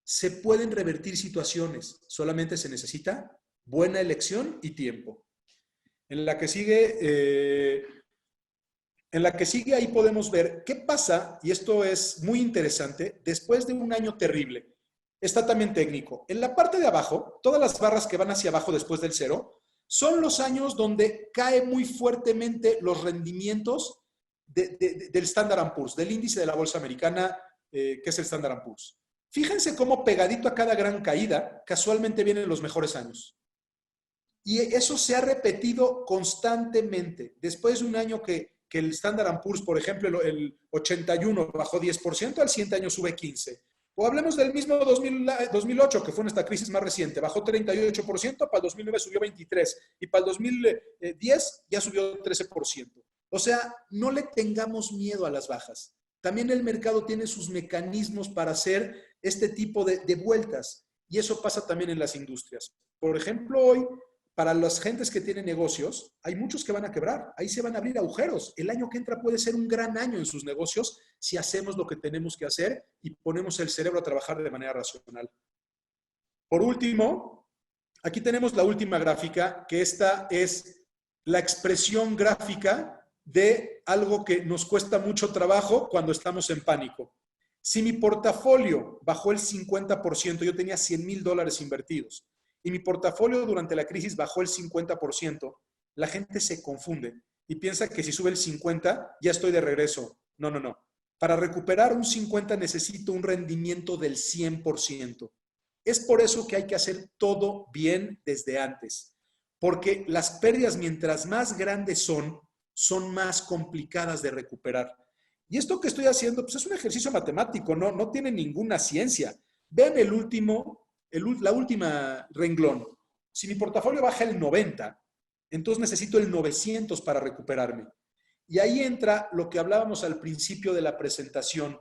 Speaker 5: se pueden revertir situaciones. Solamente se necesita buena elección y tiempo. En la que sigue ahí podemos ver qué pasa, y esto es muy interesante, después de un año terrible. Está también técnico. En la parte de abajo, todas las barras que van hacia abajo después del cero, son los años donde cae muy fuertemente los rendimientos del Standard & Poor's, del índice de la bolsa americana, que es el Standard & Poor's. Fíjense cómo pegadito a cada gran caída, casualmente vienen los mejores años. Y eso se ha repetido constantemente. Después de un año que el Standard & Poor's, por ejemplo, el 81 bajó 10%, al siguiente año sube 15%. O hablemos del mismo 2008, que fue nuestra crisis más reciente. Bajó 38%, para el 2009 subió 23%, y para el 2010 ya subió 13%. O sea, no le tengamos miedo a las bajas. También el mercado tiene sus mecanismos para hacer este tipo de vueltas. Y eso pasa también en las industrias. Por ejemplo, hoy, para las gentes que tienen negocios, hay muchos que van a quebrar. Ahí se van a abrir agujeros. El año que entra puede ser un gran año en sus negocios si hacemos lo que tenemos que hacer y ponemos el cerebro a trabajar de manera racional. Por último, aquí tenemos la última gráfica, que esta es la expresión gráfica de algo que nos cuesta mucho trabajo cuando estamos en pánico. Si mi portafolio bajó el 50%, yo tenía $100,000 invertidos, y mi portafolio durante la crisis bajó el 50%, la gente se confunde y piensa que si sube el 50% ya estoy de regreso. No, no, no. Para recuperar un 50% necesito un rendimiento del 100%. Es por eso que hay que hacer todo bien desde antes, porque las pérdidas, mientras más grandes son más complicadas de recuperar. Y esto que estoy haciendo, pues es un ejercicio matemático, no tiene ninguna ciencia. Vean la última renglón. Si mi portafolio baja el 90, entonces necesito el 900 para recuperarme. Y ahí entra lo que hablábamos al principio de la presentación,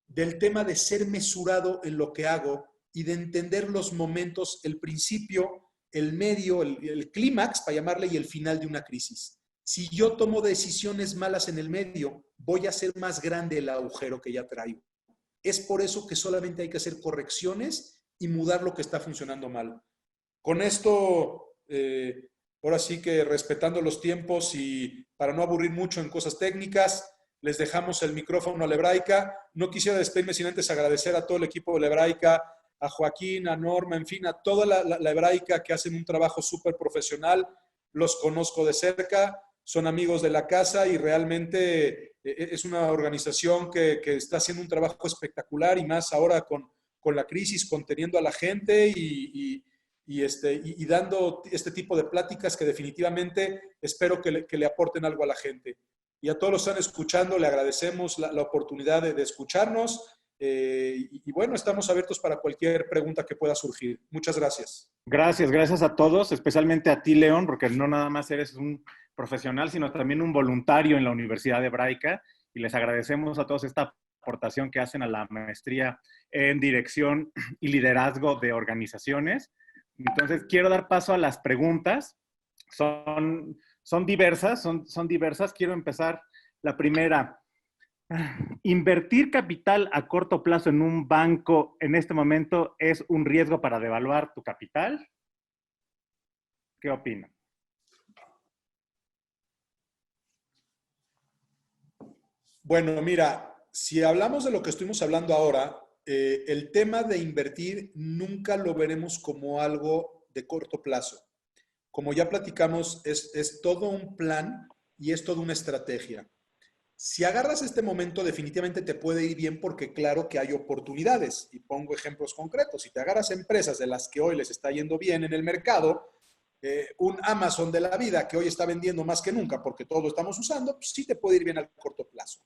Speaker 5: del tema de ser mesurado en lo que hago y de entender los momentos, el principio, el medio, el clímax, para llamarle, y el final de una crisis. Si yo tomo decisiones malas en el medio, voy a hacer más grande el agujero que ya traigo. Es por eso que solamente hay que hacer correcciones y mudar lo que está funcionando mal. Con esto, ahora sí que respetando los tiempos y para no aburrir mucho en cosas técnicas, les dejamos el micrófono a la Hebraica. No quisiera despedirme sin antes agradecer a todo el equipo de la Hebraica, a Joaquín, a Norma, en fin, a toda la Hebraica, que hacen un trabajo súper profesional. Los conozco de cerca, son amigos de la casa y realmente es una organización que está haciendo un trabajo espectacular, y más ahora con la crisis, conteniendo a la gente y dando este tipo de pláticas que definitivamente espero que le aporten algo a la gente. Y a todos los que están escuchando, le agradecemos la oportunidad de escucharnos. Y bueno, estamos abiertos para cualquier pregunta que pueda surgir. Muchas gracias.
Speaker 6: Gracias a todos, especialmente a ti, León, porque no nada más eres un profesional, sino también un voluntario en la Universidad Hebraica, y les agradecemos a todos esta aportación que hacen a la maestría en dirección y liderazgo de organizaciones. Entonces, quiero dar paso a las preguntas. Son diversas. Quiero empezar la primera. ¿Invertir capital a corto plazo en un banco en este momento es un riesgo para devaluar tu capital? ¿Qué opinan?
Speaker 5: Bueno, mira, si hablamos de lo que estuvimos hablando ahora, el tema de invertir nunca lo veremos como algo de corto plazo. Como ya platicamos, es todo un plan y es toda una estrategia. Si agarras este momento, definitivamente te puede ir bien porque claro que hay oportunidades. Y pongo ejemplos concretos. Si te agarras empresas de las que hoy les está yendo bien en el mercado, un Amazon de la vida que hoy está vendiendo más que nunca porque todo lo estamos usando, pues sí te puede ir bien al corto plazo.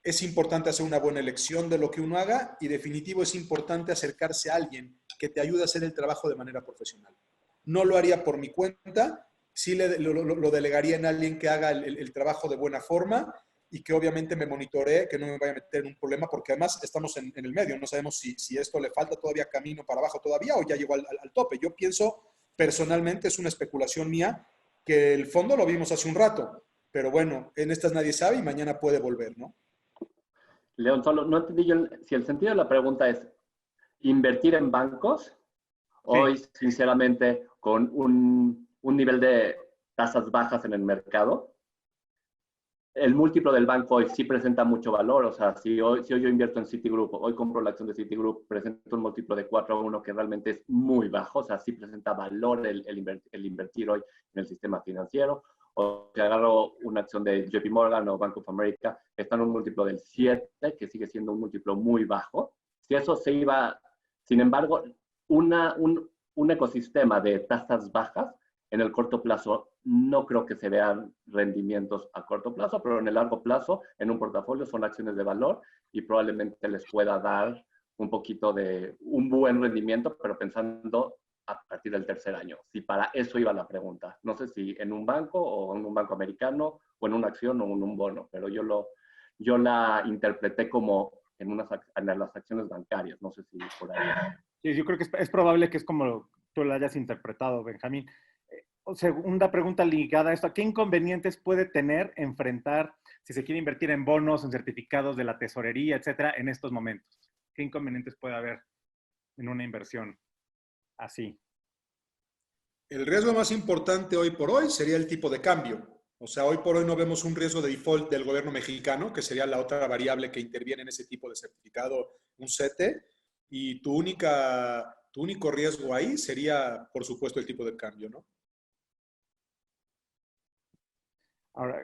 Speaker 5: Es importante hacer una buena elección de lo que uno haga y definitivo es importante acercarse a alguien que te ayude a hacer el trabajo de manera profesional. No lo haría por mi cuenta, sí lo delegaría en alguien que haga el trabajo de buena forma y que obviamente me monitoree, que no me vaya a meter en un problema, porque además estamos en el medio, no sabemos si esto le falta todavía camino para abajo todavía o ya llegó al tope. Yo pienso, personalmente, es una especulación mía, que el fondo lo vimos hace un rato, pero bueno, en estas nadie sabe y mañana puede volver, ¿no?
Speaker 4: León, solo no entendí yo si el sentido de la pregunta es invertir en bancos. Hoy, sinceramente, con un nivel de tasas bajas en el mercado, el múltiplo del banco hoy sí presenta mucho valor. O sea, si hoy yo invierto en Citigroup, hoy compro la acción de Citigroup, presenta un múltiplo de 4-1 que realmente es muy bajo. O sea, sí presenta valor el invertir hoy en el sistema financiero. O si agarro una acción de JP Morgan o Bank of America, está en un múltiplo del 7, que sigue siendo un múltiplo muy bajo. Si eso se iba, sin embargo, un ecosistema de tasas bajas, en el corto plazo no creo que se vean rendimientos a corto plazo, pero en el largo plazo, en un portafolio, son acciones de valor y probablemente les pueda dar un poquito de un buen rendimiento, pero pensando a partir del tercer año. Si para eso iba la pregunta. No sé si en un banco o en un banco americano o en una acción o en un bono, pero yo la interpreté como en las acciones bancarias. No sé si por ahí.
Speaker 6: Sí, yo creo que es probable que es como tú lo hayas interpretado, Benjamín. Segunda pregunta ligada a esto, ¿qué inconvenientes puede tener enfrentar si se quiere invertir en bonos, en certificados de la tesorería, etcétera, en estos momentos? ¿Qué inconvenientes puede haber en una inversión así?
Speaker 5: El riesgo más importante hoy por hoy sería el tipo de cambio. O sea, hoy por hoy no vemos un riesgo de default del gobierno mexicano, que sería la otra variable que interviene en ese tipo de certificado, un CETE, y tu único riesgo ahí sería, por supuesto, el tipo de cambio, ¿no?
Speaker 6: Ahora,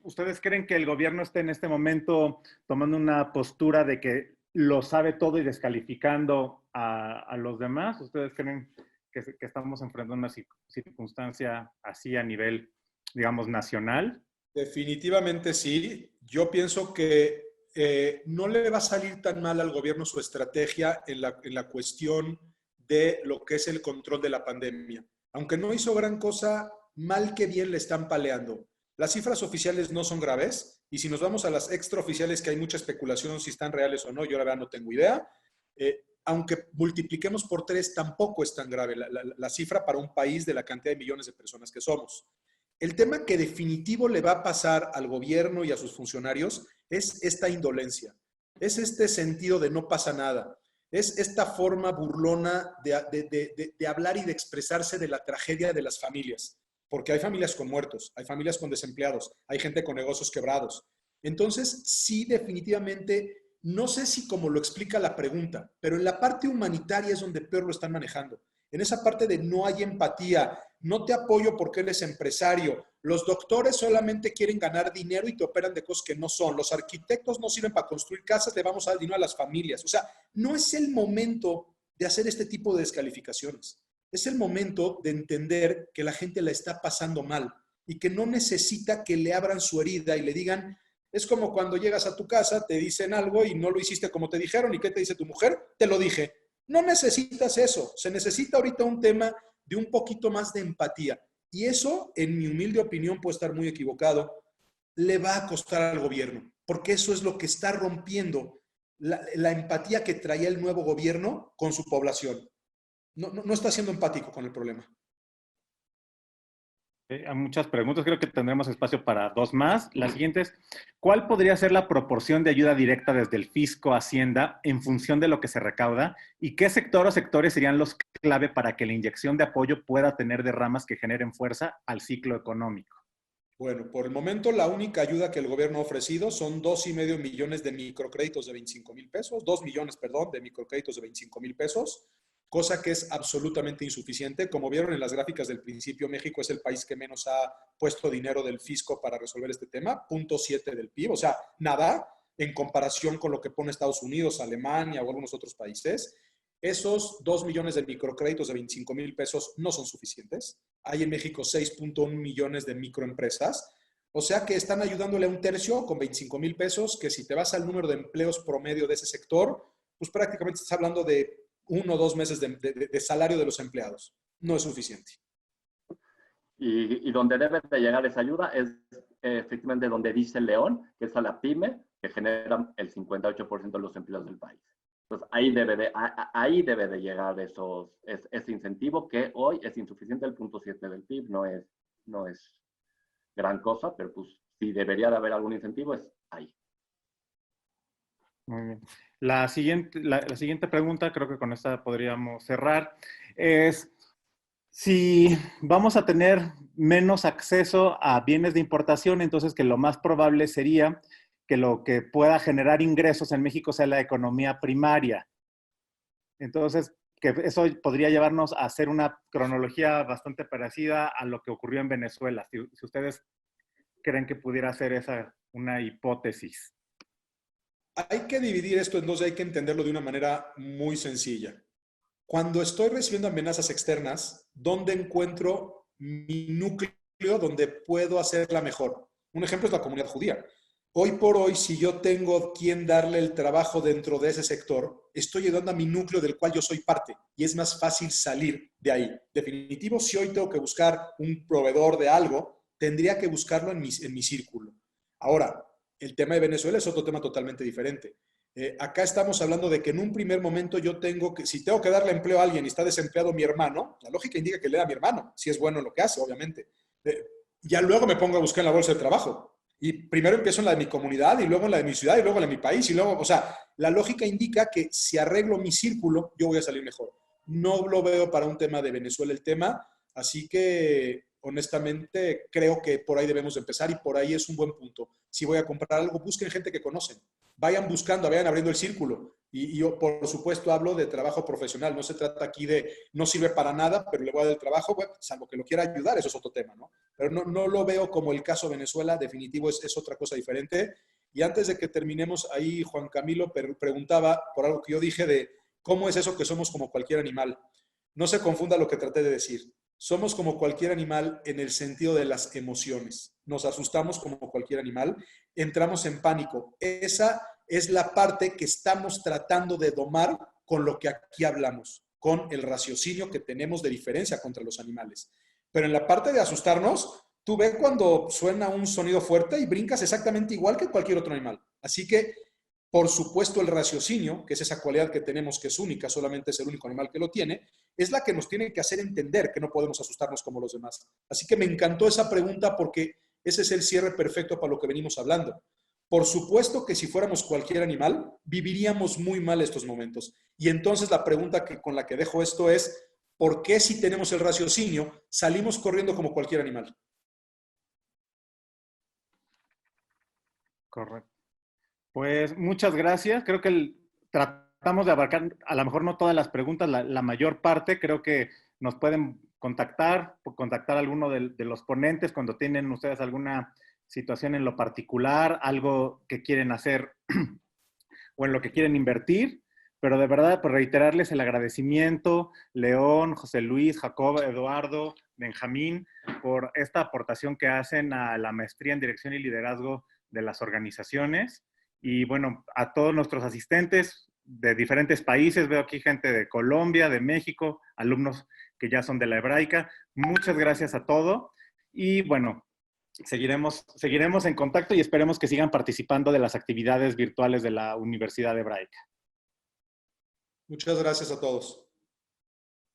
Speaker 6: ¿ustedes creen que el gobierno esté en este momento tomando una postura de que lo sabe todo y descalificando a los demás? ¿Ustedes creen que estamos enfrentando una circunstancia así a nivel, digamos, nacional?
Speaker 5: Definitivamente sí. Yo pienso que no le va a salir tan mal al gobierno su estrategia en la cuestión de lo que es el control de la pandemia. Aunque no hizo gran cosa, mal que bien le están paleando. Las cifras oficiales no son graves y si nos vamos a las extraoficiales, que hay mucha especulación si están reales o no, yo la verdad no tengo idea. Aunque multipliquemos por 3, tampoco es tan grave la cifra para un país de la cantidad de millones de personas que somos. El tema que definitivo le va a pasar al gobierno y a sus funcionarios es esta indolencia, es este sentido de no pasa nada, es esta forma burlona de hablar y de expresarse de la tragedia de las familias, porque hay familias con muertos, hay familias con desempleados, hay gente con negocios quebrados. Entonces, sí, definitivamente, no sé si como lo explica la pregunta, pero en la parte humanitaria es donde peor lo están manejando. En esa parte de no hay empatía, no te apoyo porque eres empresario, los doctores solamente quieren ganar dinero y te operan de cosas que no son, los arquitectos no sirven para construir casas, le vamos a dar dinero a las familias. O sea, no es el momento de hacer este tipo de descalificaciones. Es el momento de entender que la gente la está pasando mal y que no necesita que le abran su herida y le digan, es como cuando llegas a tu casa, te dicen algo y no lo hiciste como te dijeron. ¿Y qué te dice tu mujer? Te lo dije. No necesitas eso. Se necesita ahorita un tema de un poquito más de empatía. Y eso, en mi humilde opinión, puede estar muy equivocado, le va a costar al gobierno, porque eso es lo que está rompiendo la empatía que traía el nuevo gobierno con su población. No está siendo empático con el problema.
Speaker 6: Hay muchas preguntas, creo que tendremos espacio para 2 más. Las siguientes, ¿cuál podría ser la proporción de ayuda directa desde el fisco a Hacienda en función de lo que se recauda? ¿Y qué sector o sectores serían los clave para que la inyección de apoyo pueda tener derramas que generen fuerza al ciclo económico?
Speaker 5: Bueno, por el momento la única ayuda que el gobierno ha ofrecido son 2.5 millones de microcréditos de 25,000 pesos, 2 millones, perdón, de microcréditos de 25,000 pesos. cosa que es absolutamente insuficiente. Como vieron en las gráficas del principio, México es el país que menos ha puesto dinero del fisco para resolver este tema, 0.7 del PIB, o sea, nada en comparación con lo que pone Estados Unidos, Alemania o algunos otros países. Esos 2 millones de microcréditos de 25,000 pesos no son suficientes. Hay en México 6.1 millones de microempresas. O sea que están ayudándole a un tercio con 25,000 pesos, que si te vas al número de empleos promedio de ese sector, pues prácticamente estás hablando de 1 o 2 meses de salario de los empleados. No es suficiente.
Speaker 4: Y donde debe de llegar esa ayuda es efectivamente donde dice León, que es a la pyme, que generan el 58% de los empleos del país. Entonces, ahí debe de llegar ese incentivo, que hoy es insuficiente. El 0.7 del PIB no es gran cosa, pero pues si debería de haber algún incentivo es ahí.
Speaker 6: Muy bien. La siguiente pregunta, creo que con esta podríamos cerrar, es si vamos a tener menos acceso a bienes de importación, entonces que lo más probable sería que lo que pueda generar ingresos en México sea la economía primaria. Entonces, que eso podría llevarnos a hacer una cronología bastante parecida a lo que ocurrió en Venezuela. Si ustedes creen que pudiera ser esa una hipótesis.
Speaker 5: Hay que dividir esto en dos, hay que entenderlo de una manera muy sencilla. Cuando estoy recibiendo amenazas externas, ¿dónde encuentro mi núcleo donde puedo hacerla mejor? Un ejemplo es la comunidad judía. Hoy por hoy, si yo tengo quien darle el trabajo dentro de ese sector, estoy ayudando a mi núcleo del cual yo soy parte y es más fácil salir de ahí. Definitivo, si hoy tengo que buscar un proveedor de algo, tendría que buscarlo en mi círculo. Ahora, el tema de Venezuela es otro tema totalmente diferente. Acá estamos hablando de que en un primer momento si tengo que darle empleo a alguien y está desempleado mi hermano, la lógica indica que le da a mi hermano, si es bueno en lo que hace, obviamente. Ya luego me pongo a buscar en la bolsa de trabajo. Y primero empiezo en la de mi comunidad, y luego en la de mi ciudad, y luego en la de mi país, y luego, o sea, la lógica indica que si arreglo mi círculo, yo voy a salir mejor. No lo veo para un tema de Venezuela el tema, así que honestamente creo que por ahí debemos empezar y por ahí es un buen punto. Si voy a comprar algo, busquen gente que conocen. Vayan buscando, vayan abriendo el círculo. Y yo, por supuesto, hablo de trabajo profesional. No se trata aquí de no sirve para nada, pero le voy a dar el trabajo, bueno, salvo que lo quiera ayudar, eso es otro tema, ¿no? Pero no lo veo como el caso Venezuela, definitivo es otra cosa diferente. Y antes de que terminemos ahí, Juan Camilo preguntaba por algo que yo dije de cómo es eso que somos como cualquier animal. No se confunda lo que traté de decir. Somos como cualquier animal en el sentido de las emociones. Nos asustamos como cualquier animal, entramos en pánico. Esa es la parte que estamos tratando de domar con lo que aquí hablamos, con el raciocinio que tenemos de diferencia contra los animales. Pero en la parte de asustarnos, tú ves cuando suena un sonido fuerte y brincas exactamente igual que cualquier otro animal. Así que, por supuesto, el raciocinio, que es esa cualidad que tenemos que es única, solamente es el único animal que lo tiene, es la que nos tiene que hacer entender que no podemos asustarnos como los demás. Así que me encantó esa pregunta porque ese es el cierre perfecto para lo que venimos hablando. Por supuesto que si fuéramos cualquier animal, viviríamos muy mal estos momentos. Y entonces la pregunta con la que dejo esto es, ¿por qué si tenemos el raciocinio salimos corriendo como cualquier animal?
Speaker 6: Correcto. Pues muchas gracias. Creo que tratamos de abarcar, a lo mejor no todas las preguntas, la mayor parte. Creo que nos pueden contactar a alguno de los ponentes cuando tienen ustedes alguna situación en lo particular, algo que quieren hacer o en lo que quieren invertir. Pero de verdad, pues reiterarles el agradecimiento, León, José Luis, Jacob, Eduardo, Benjamín, por esta aportación que hacen a la maestría en Dirección y Liderazgo de las organizaciones. Y bueno, a todos nuestros asistentes de diferentes países, veo aquí gente de Colombia, de México, alumnos que ya son de la Hebraica. Muchas gracias a todos. Y bueno, seguiremos en contacto y esperemos que sigan participando de las actividades virtuales de la Universidad Hebraica.
Speaker 5: Muchas gracias a todos.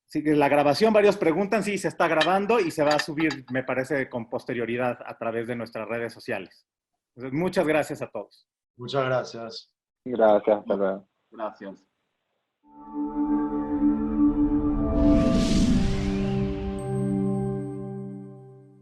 Speaker 6: Sí, la grabación, varios preguntan, sí, se está grabando y se va a subir, me parece, con posterioridad a través de nuestras redes sociales. Entonces, muchas gracias a todos.
Speaker 2: Muchas gracias.
Speaker 1: Gracias, hasta luego.
Speaker 4: Gracias.